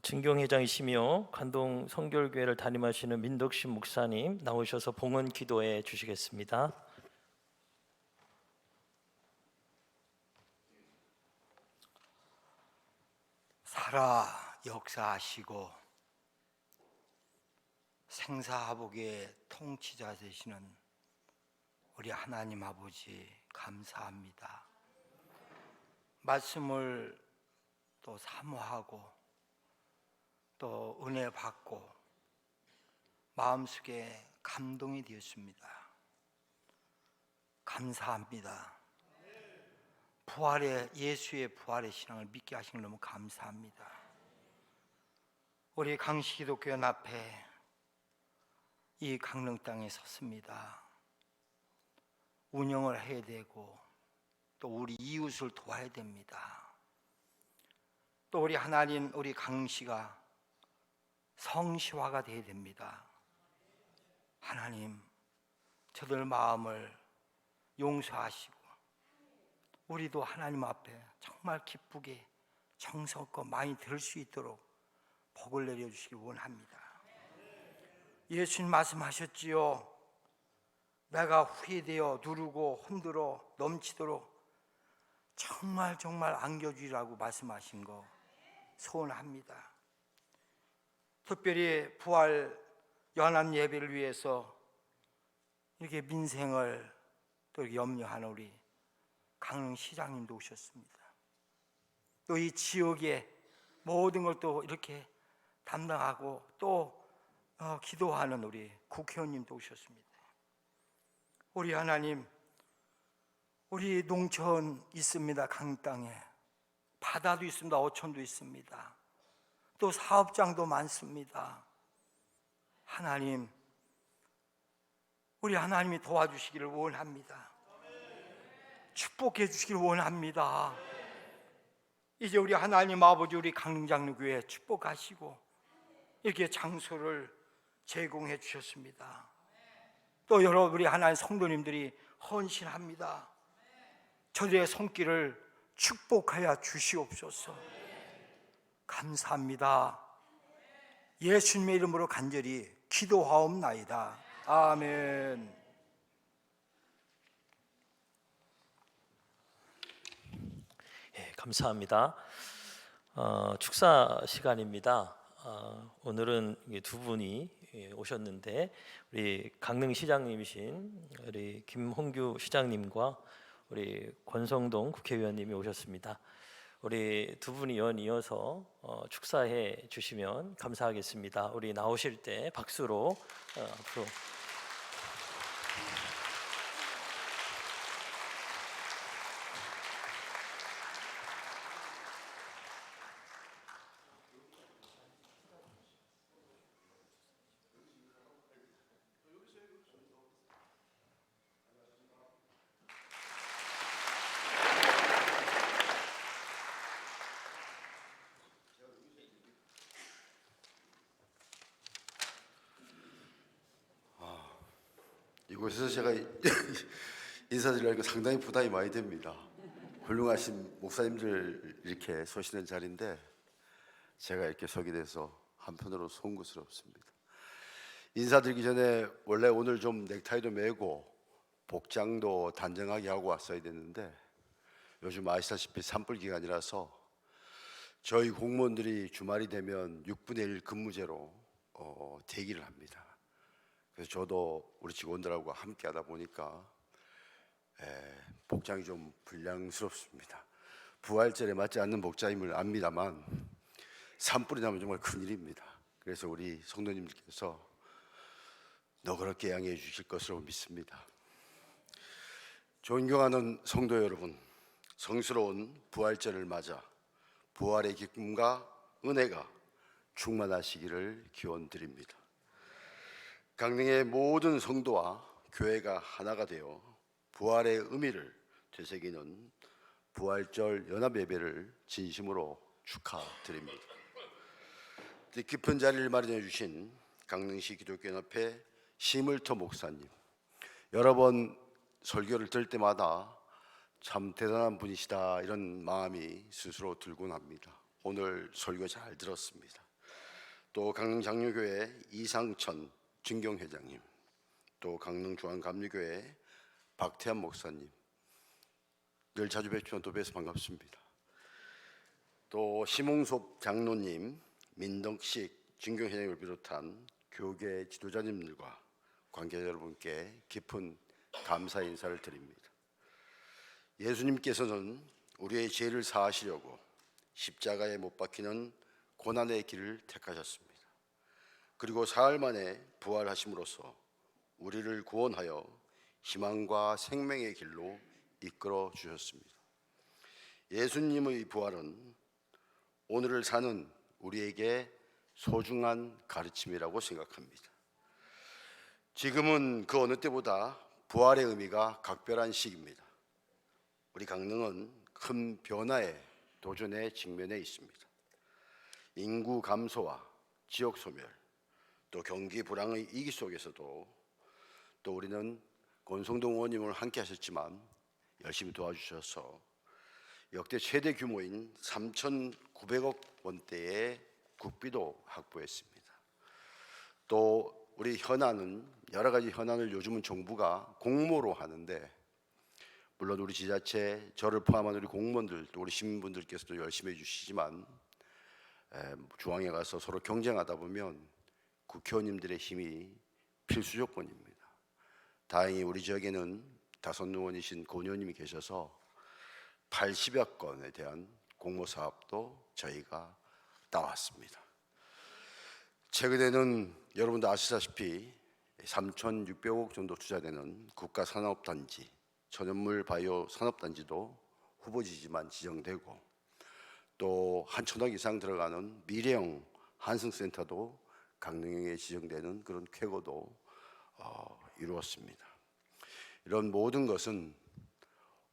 증경회장이시며 관동 성결교회를 담임하시는 민덕신 목사님 나오셔서 봉헌 기도해 주시겠습니다. 살아 역사하시고 생사하복의 통치자 되시는 우리 하나님 아버지 감사합니다. 말씀을 또 사모하고 또 은혜 받고 마음속에 감동이 되었습니다. 감사합니다. 예수의 부활의 신앙을 믿게 하신 걸 너무 감사합니다. 우리 강시기독교연 앞에 이 강릉 땅에 섰습니다. 운영을 해야 되고 또 우리 이웃을 도와야 됩니다. 또 우리 하나님, 우리 강시가 성시화가 되어야 됩니다. 하나님, 저들 마음을 용서하시고 우리도 하나님 앞에 정말 기쁘게 정성껏 많이 들을 수 있도록 복을 내려주시기 원합니다. 예수님 말씀하셨지요. 내가 후회되어 누르고 흔들어 넘치도록 정말 안겨주리라고 말씀하신 거 소원합니다. 특별히 부활 연합 예배를 위해서 이렇게 민생을 또 염려하는 우리 강릉 시장님도 오셨습니다. 또 이 지역의 모든 걸 또 이렇게 담당하고 또 기도하는 우리 국회의원님도 오셨습니다. 우리 하나님, 우리 농촌 있습니다. 강릉 땅에 바다도 있습니다. 어촌도 있습니다. 또 사업장도 많습니다. 하나님, 우리 하나님이 도와주시기를 원합니다. 축복해 주시기를 원합니다. 이제 우리 하나님 아버지 우리 강릉장로교회 축복하시고 이렇게 장소를 제공해 주셨습니다. 또 여러분 우리 하나님 성도님들이 헌신합니다. 저들의 손길을 축복하여 주시옵소서. 감사합니다. 예수님의 이름으로 간절히 기도하옵나이다. 아멘. 감사합니다. 축사 시간입니다. 오늘은 두 분이 오셨는데 우리 강릉 시장님이신 우리 김홍규 시장님과 우리 권성동 국회의원님이 오셨습니다. 우리 두 분이 연이어서 축사해 주시면 감사하겠습니다. 우리 나오실 때 박수로 앞으로. 이곳에서 제가 인사드리려니까 상당히 부담이 많이 됩니다. 훌륭하신 목사님들 이렇게 서시는 자리인데 제가 이렇게 서게 돼서 한편으로 송구스럽습니다. 인사드리기 전에 원래 오늘 좀 넥타이도 매고 복장도 단정하게 하고 왔어야 됐는데 요즘 아시다시피 산불 기간이라서 저희 공무원들이 주말이 되면 6분의 1 근무제로 대기를 합니다. 그래서 저도 우리 직원들하고 함께 하다 보니까 복장이 좀 불량스럽습니다. 부활절에 맞지 않는 복장임을 압니다만 산불이 나면 정말 큰일입니다. 그래서 우리 성도님들께서 너그럽게 양해해 주실 것으로 믿습니다. 존경하는 성도 여러분, 성스러운 부활절을 맞아 부활의 기쁨과 은혜가 충만하시기를 기원드립니다. 강릉의 모든 성도와 교회가 하나가 되어 부활의 의미를 되새기는 부활절 연합예배를 진심으로 축하드립니다. 뜻깊은 자리를 마련해 주신 강릉시 기독교연합회 심을터 목사님, 여러 번 설교를 들을 때마다 참 대단한 분이시다 이런 마음이 스스로 들곤 합니다. 오늘 설교 잘 들었습니다. 또 강릉 장로교회 이상천 진경회장님, 또 강릉 중앙감리교회 박태환 목사님, 늘 자주 뵙지만 또 뵈서 반갑습니다. 또 심홍섭 장로님, 민덕식 진경회장님을 비롯한 교계 지도자님들과 관계자 여러분께 깊은 감사 인사를 드립니다. 예수님께서는 우리의 죄를 사하시려고 십자가에 못 박히는 고난의 길을 택하셨습니다. 그리고 사흘 만에 부활하심으로써 우리를 구원하여 희망과 생명의 길로 이끌어 주셨습니다. 예수님의 부활은 오늘을 사는 우리에게 소중한 가르침이라고 생각합니다. 지금은 그 어느 때보다 부활의 의미가 각별한 시기입니다. 우리 강릉은 큰 변화의 도전에 직면해 있습니다. 인구 감소와 지역 소멸, 또 경기 불황의 위기 속에서도 또 우리는 권성동 의원님을 함께 하셨지만 열심히 도와주셔서 역대 최대 규모인 3,900억 원대의 국비도 확보했습니다. 또 우리 현안은 여러 가지 현안을 요즘은 정부가 공모로 하는데, 물론 우리 지자체, 저를 포함한 우리 공무원들 또 우리 시민분들께서도 열심히 해주시지만 중앙에 가서 서로 경쟁하다 보면 국회의원님들의 힘이 필수 조건입니다. 다행히 우리 지역에는 다선 의원이신 권 의원님이 계셔서 80여 건에 대한 공모 사업도 저희가 따왔습니다. 최근에는 여러분도 아시다시피 3,600억 정도 투자되는 국가산업단지, 천연물 바이오 산업단지도 후보지지만 지정되고, 또 1,000억 이상 들어가는 미래형 한승센터도 강릉에 지정되는 그런 쾌거도 이루었습니다. 이런 모든 것은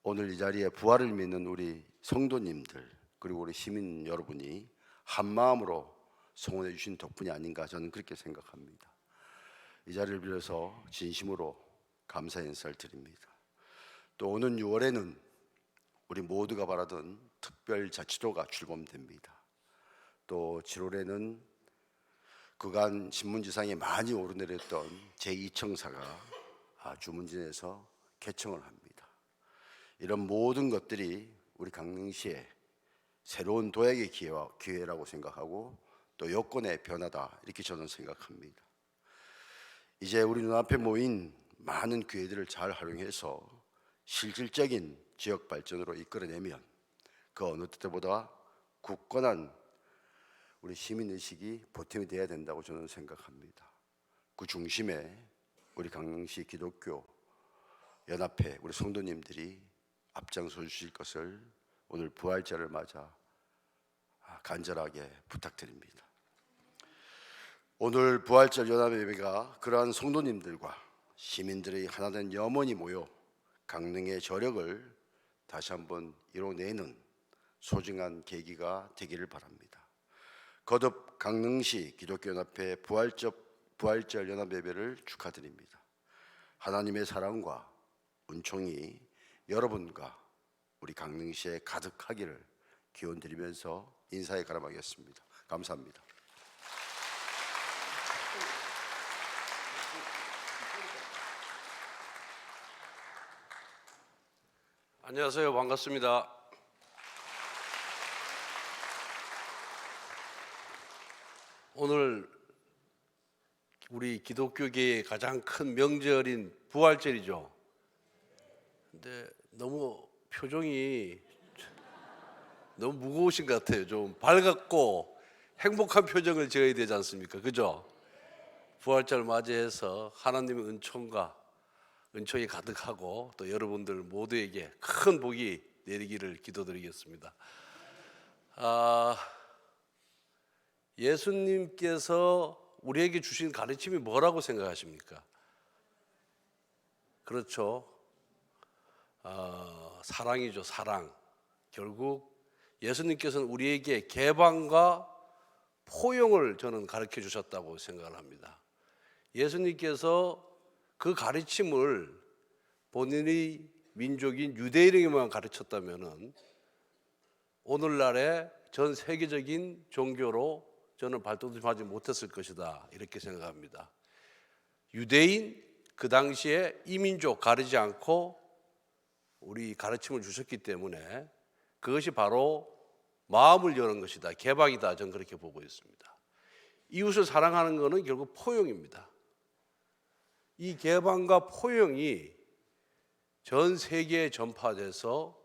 오늘 이 자리에 부활을 믿는 우리 성도님들 그리고 우리 시민 여러분이 한마음으로 성원해 주신 덕분이 아닌가, 저는 그렇게 생각합니다. 이 자리를 빌어서 진심으로 감사 인사를 드립니다. 또 오는 6월에는 우리 모두가 바라던 특별자치도가 출범됩니다. 또 7월에는 그간 신문지상에 많이 오르내렸던 제2청사가 주문진에서 개청을 합니다. 이런 모든 것들이 우리 강릉시의 새로운 도약의 기회라고 생각하고 또 여건의 변화다, 이렇게 저는 생각합니다. 이제 우리 눈앞에 모인 많은 기회들을 잘 활용해서 실질적인 지역 발전으로 이끌어내면 그 어느 때보다 굳건한 우리 시민의식이 보탬이 되어야 된다고 저는 생각합니다. 그 중심에 우리 강릉시 기독교 연합회 우리 성도님들이 앞장서 주실 것을 오늘 부활절을 맞아 간절하게 부탁드립니다. 오늘 부활절 연합예배가 그러한 성도님들과 시민들의 하나된 염원이 모여 강릉의 저력을 다시 한번 이뤄내는 소중한 계기가 되기를 바랍니다. 거듭 강릉시 기독교연합회 부활절 연합예배를 축하드립니다. 하나님의 사랑과 은총이 여러분과 우리 강릉시에 가득하기를 기원드리면서 인사에 가름하겠습니다. 감사합니다. 안녕하세요. 반갑습니다. 오늘 우리 기독교계의 가장 큰 명절인 부활절이죠. 근데 너무 표정이 너무 무거우신 것 같아요. 좀 밝았고 행복한 표정을 지어야 되지 않습니까? 그죠? 부활절 맞이해서 하나님의 은총이 가득하고 또 여러분들 모두에게 큰 복이 내리기를 기도드리겠습니다. 예수님께서 우리에게 주신 가르침이 뭐라고 생각하십니까? 그렇죠. 사랑이죠. 사랑. 결국 예수님께서는 우리에게 개방과 포용을 저는 가르쳐 주셨다고 생각을 합니다. 예수님께서 그 가르침을 본인의 민족인 유대인에게만 가르쳤다면은 오늘날의 전 세계적인 종교로 저는 발돋움하지 못했을 것이다 이렇게 생각합니다. 유대인 그 당시에 이민족 가리지 않고 우리 가르침을 주셨기 때문에 그것이 바로 마음을 여는 것이다, 개방이다, 저는 그렇게 보고 있습니다. 이웃을 사랑하는 것은 결국 포용입니다. 이 개방과 포용이 전 세계에 전파돼서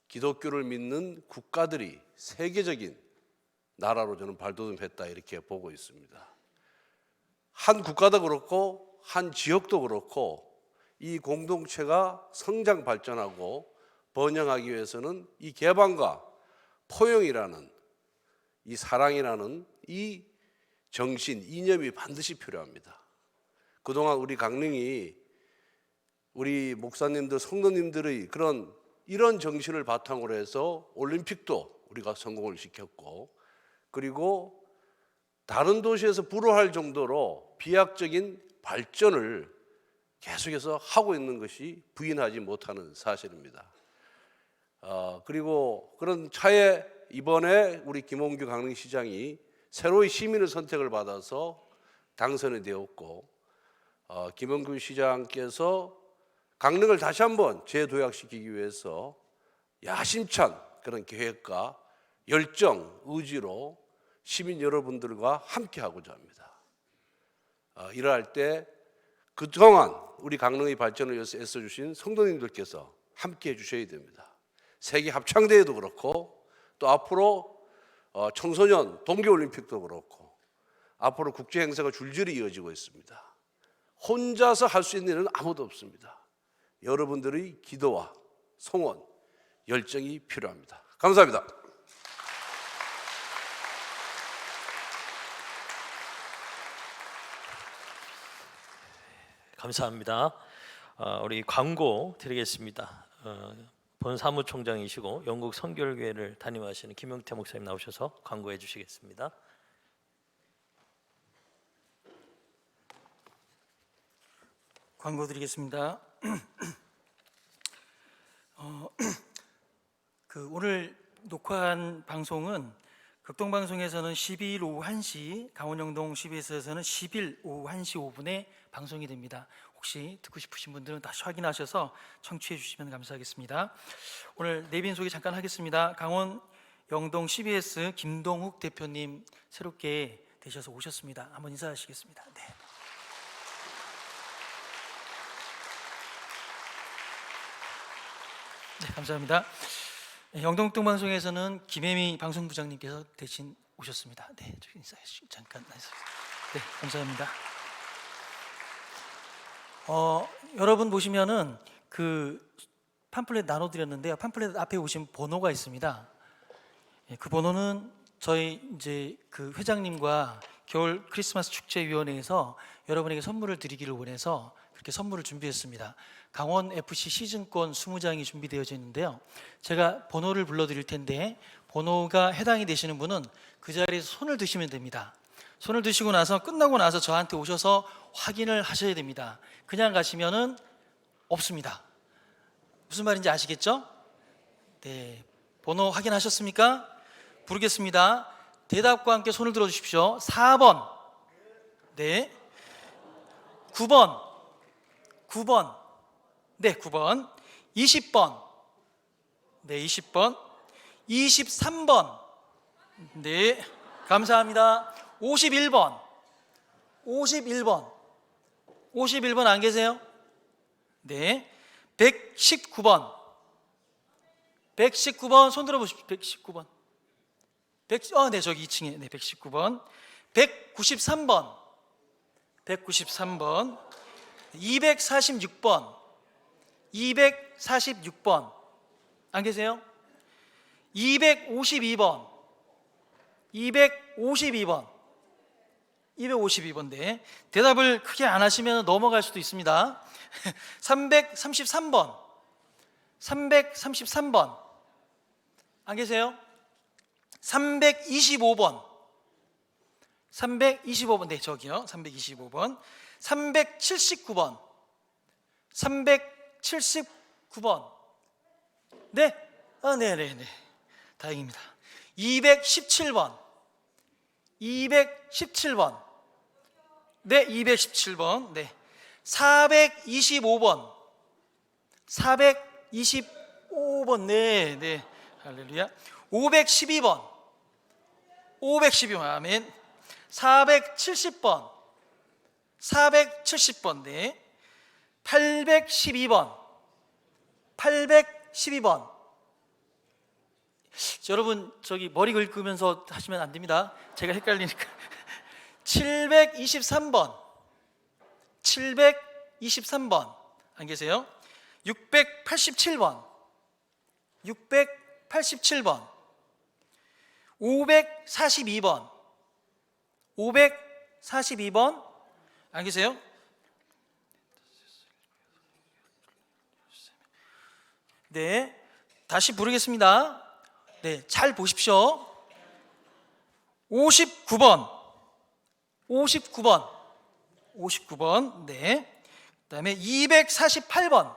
기독교를 믿는 국가들이 세계적인 나라로 저는 발돋움했다 이렇게 보고 있습니다. 한 국가도 그렇고 한 지역도 그렇고 이 공동체가 성장 발전하고 번영하기 위해서는 이 개방과 포용이라는 이 사랑이라는 이 정신, 이념이 반드시 필요합니다. 그동안 우리 강릉이 우리 목사님들, 성도님들의 이런 정신을 바탕으로 해서 올림픽도 우리가 성공을 시켰고, 그리고 다른 도시에서 불허할 정도로 비약적인 발전을 계속해서 하고 있는 것이 부인하지 못하는 사실입니다. 그리고 그런 차에 이번에 우리 김홍규 강릉시장이 새로이 시민의 선택을 받아서 당선이 되었고, 김홍규 시장께서 강릉을 다시 한번 재도약시키기 위해서 야심찬 그런 계획과 열정, 의지로 시민 여러분들과 함께하고자 합니다. 이러할 때 그동안 우리 강릉의 발전을 위해서 애써주신 성도님들께서 함께해 주셔야 됩니다. 세계 합창대회도 그렇고 또 앞으로 청소년 동계올림픽도 그렇고 앞으로 국제행사가 줄줄이 이어지고 있습니다. 혼자서 할 수 있는 일은 아무도 없습니다. 여러분들의 기도와 성원, 열정이 필요합니다. 감사합니다. 감사합니다. 우리 광고 드리겠습니다. 본 사무총장이시고 영국 선결교회를 담임하시는 김용태 목사님 나오셔서 광고해 주시겠습니다. 광고 드리겠습니다. 오늘 녹화한 방송은 극동방송에서는 12일 오후 1시, 강원영동 CBS에서는 10일 오후 1시 5분에 방송이 됩니다. 혹시 듣고 싶으신 분들은 다시 확인하셔서 청취해 주시면 감사하겠습니다. 오늘 내빈 소개 잠깐 하겠습니다. 강원 영동 CBS 김동욱 대표님 새롭게 되셔서 오셨습니다. 한번 인사하시겠습니다. 네. 네, 감사합니다. 영동동방송에서는 김혜미 방송부장님께서 대신 오셨습니다. 네, 인사해 주시죠. 잠깐. 네, 감사합니다. 여러분 보시면은 그 팜플렛 나눠드렸는데요. 팜플렛 앞에 보시면 번호가 있습니다. 그 번호는 저희 이제 그 회장님과 겨울 크리스마스 축제위원회에서 여러분에게 선물을 드리기를 원해서 그렇게 선물을 준비했습니다. 강원 FC 시즌권 20장이 준비되어져 있는데요. 제가 번호를 불러드릴 텐데 번호가 해당이 되시는 분은 그 자리에서 손을 드시면 됩니다. 손을 드시고 나서 끝나고 나서 저한테 오셔서 확인을 하셔야 됩니다. 그냥 가시면은 없습니다. 무슨 말인지 아시겠죠? 네, 번호 확인하셨습니까? 부르겠습니다. 대답과 함께 손을 들어 주십시오. 4번. 네. 9번. 9번. 네, 9번. 20번. 네, 20번. 23번. 네, 감사합니다. 51번. 51번. 51번 안 계세요? 네. 119번. 119번 손 들어 보십시오. 119번. 네, 저기 2층에. 네, 119번. 193번. 193번. 246번. 246번. 안 계세요? 252번. 252번. 252번. 네. 대답을 크게 안 하시면 넘어갈 수도 있습니다. 333번. 333번. 안 계세요? 325번. 325번. 네, 저기요. 325번. 379번. 379번. 네? 네네네. 다행입니다. 217번. 217번. 네, 217번. 네. 425번. 425번. 네, 네. 할렐루야. 512번. 512번. 아멘. 470번. 470번. 네. 812번. 812번. 여러분 저기 머리 긁으면서 하시면 안 됩니다. 제가 헷갈리니까. 723번. 723번. 안 계세요? 687번. 687번. 542번. 542번. 안 계세요? 네. 다시 부르겠습니다. 네, 잘 보십시오. 59번. 59번. 59번. 네. 그다음에 248번.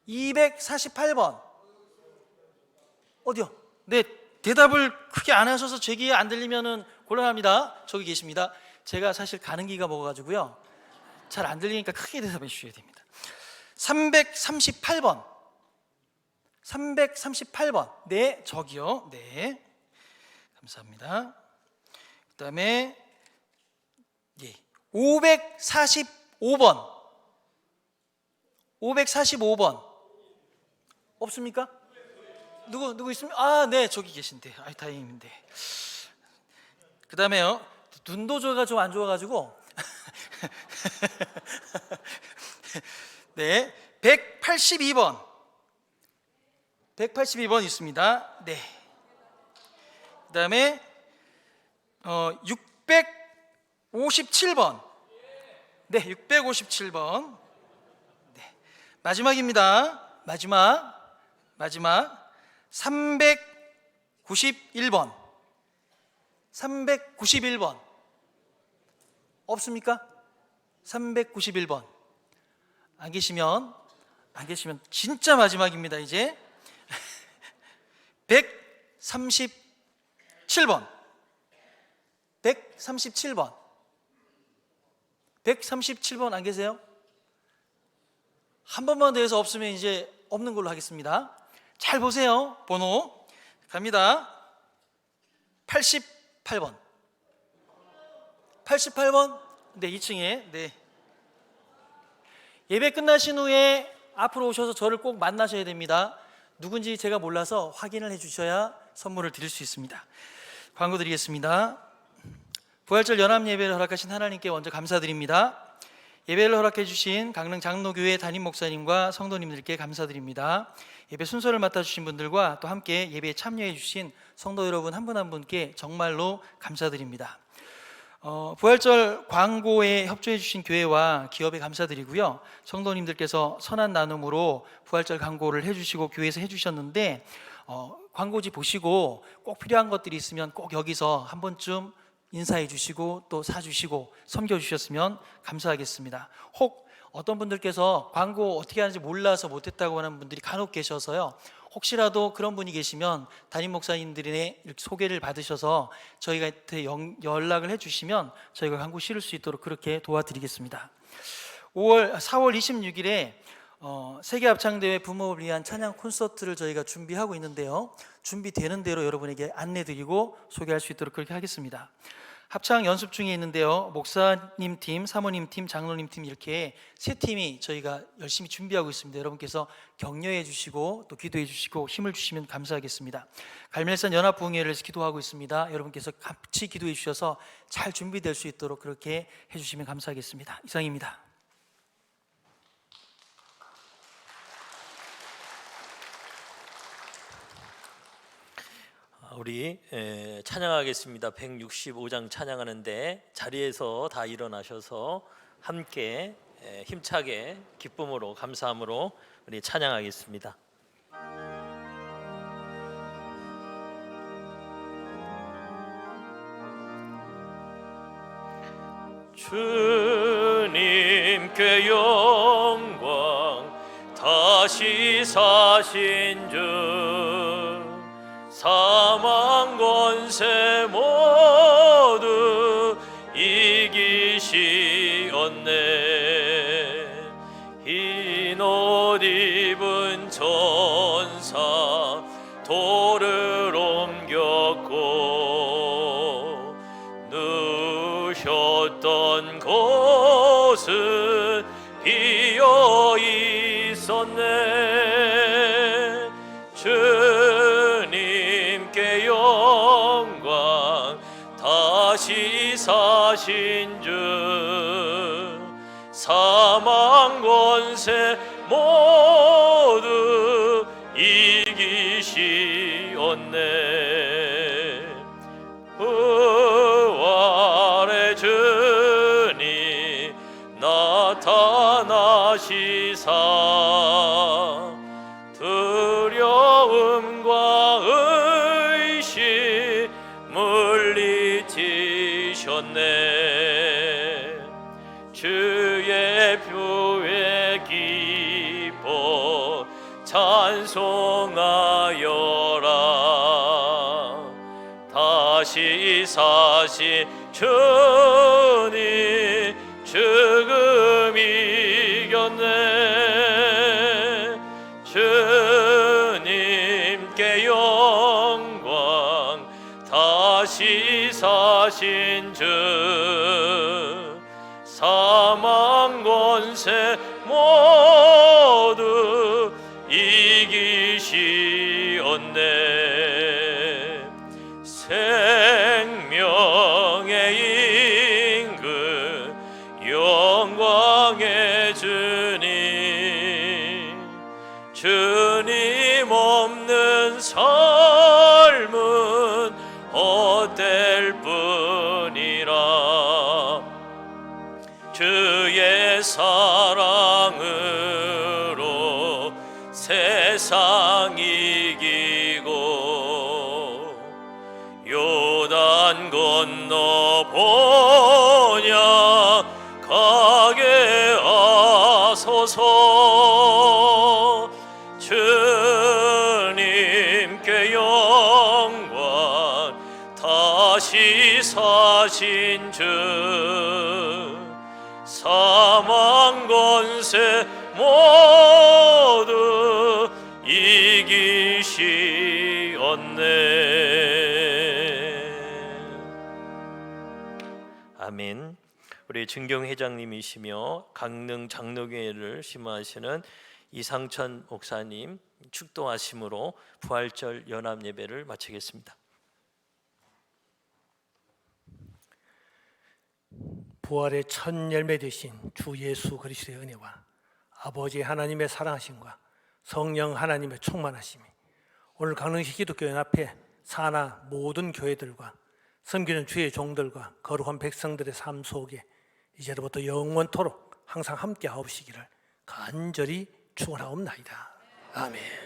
248번. 어디요? 네, 대답을 크게 안 하셔서 제 귀에 안 들리면은 곤란합니다. 저기 계십니다. 제가 사실 가는 기가 먹어가지고요. 잘 안 들리니까 크게 대답해 주셔야 됩니다. 338번. 338번. 네, 저기요. 네. 감사합니다. 그다음에 예. 545번. 545번. 없습니까? 누구 있습니까? 아, 네, 저기 계신데. 아, 다행인데. 그다음에요. 눈도저가 좀 안 좋아가지고. 네, 182번. 182번 있습니다. 네. 그다음에 657번. 네, 657번. 네. 마지막입니다. 마지막 391번. 391번. 없습니까? 391번. 안 계시면 진짜 마지막입니다. 이제 137번. 137번. 137번 안 계세요? 한 번만 더 해서 없으면 이제 없는 걸로 하겠습니다. 잘 보세요. 번호 갑니다. 88번. 88번. 네, 2층에. 네. 예배 끝나신 후에 앞으로 오셔서 저를 꼭 만나셔야 됩니다. 누군지 제가 몰라서 확인을 해 주셔야 선물을 드릴 수 있습니다. 광고 드리겠습니다. 부활절 연합 예배를 허락하신 하나님께 먼저 감사드립니다. 예배를 허락해 주신 강릉 장로교회 담임 목사님과 성도님들께 감사드립니다. 예배 순서를 맡아주신 분들과 또 함께 예배에 참여해 주신 성도 여러분 한 분 한 분께 정말로 감사드립니다. 부활절 광고에 협조해 주신 교회와 기업에 감사드리고요. 성도님들께서 선한 나눔으로 부활절 광고를 해주시고 교회에서 해주셨는데 광고지 보시고 꼭 필요한 것들이 있으면 꼭 여기서 한 번쯤 인사해 주시고 또 사주시고 섬겨주셨으면 감사하겠습니다. 혹 어떤 분들께서 광고 어떻게 하는지 몰라서 못했다고 하는 분들이 간혹 계셔서요. 혹시라도 그런 분이 계시면 담임 목사님들의 소개를 받으셔서 저희한테 연락을 해주시면 저희가 광고 실을 수 있도록 그렇게 도와드리겠습니다. 4월 26일에 세계합창대회 부모를 위한 찬양 콘서트를 저희가 준비하고 있는데요. 준비되는 대로 여러분에게 안내드리고 소개할 수 있도록 그렇게 하겠습니다. 합창 연습 중에 있는데요. 목사님 팀, 사모님 팀, 장로님 팀 이렇게 세 팀이 저희가 열심히 준비하고 있습니다. 여러분께서 격려해 주시고 또 기도해 주시고 힘을 주시면 감사하겠습니다. 갈멜산 연합부흥회를 기도하고 있습니다. 여러분께서 같이 기도해 주셔서 잘 준비될 수 있도록 그렇게 해주시면 감사하겠습니다. 이상입니다. 우리 찬양하겠습니다. 165장 찬양하는데 자리에서 다 일어나셔서 함께 힘차게 기쁨으로 감사함으로 우리 찬양하겠습니다. 주님께 영광 다시 사신 주 사망 권세 모 오셨던 곳은 비어 있었네. 주님께 영광, 다시 사신 주, 사망 권세 모두 이기시었네. 부활의 주님 나타나시사 두려움과 의심 물리치셨네. 주의 표에 기뻐 찬송하여라. 다시 사신 주님 죽음 이겼네. 주님께 영광, 다시 사신 주, 사망 권세 모두 이기시었네. 생명의 임금, 영광의 주님, 주님 없는 삶은 헛될 뿐이라. 주의 사랑으로 세상 이기고 요단 건너 보냐 가게 하소서. 주님께 영광, 다시 사신 주, 사망 권세 모두 이기시었네. 아멘. 우리 증경회장님이시며 강릉 장로교회를 심호하시는 이상천 목사님 축도하심으로 부활절 연합 예배를 마치겠습니다. 부활의 첫 열매 되신 주 예수 그리스도의 은혜와 아버지 하나님의 사랑하심과 성령 하나님의 충만하심이 오늘 강릉시 기독교 연합회 산하 모든 교회들과 섬기는 주의 종들과 거룩한 백성들의 삶 속에 이제로부터 영원토록 항상 함께 하옵시기를 간절히 축원하옵나이다. 아멘.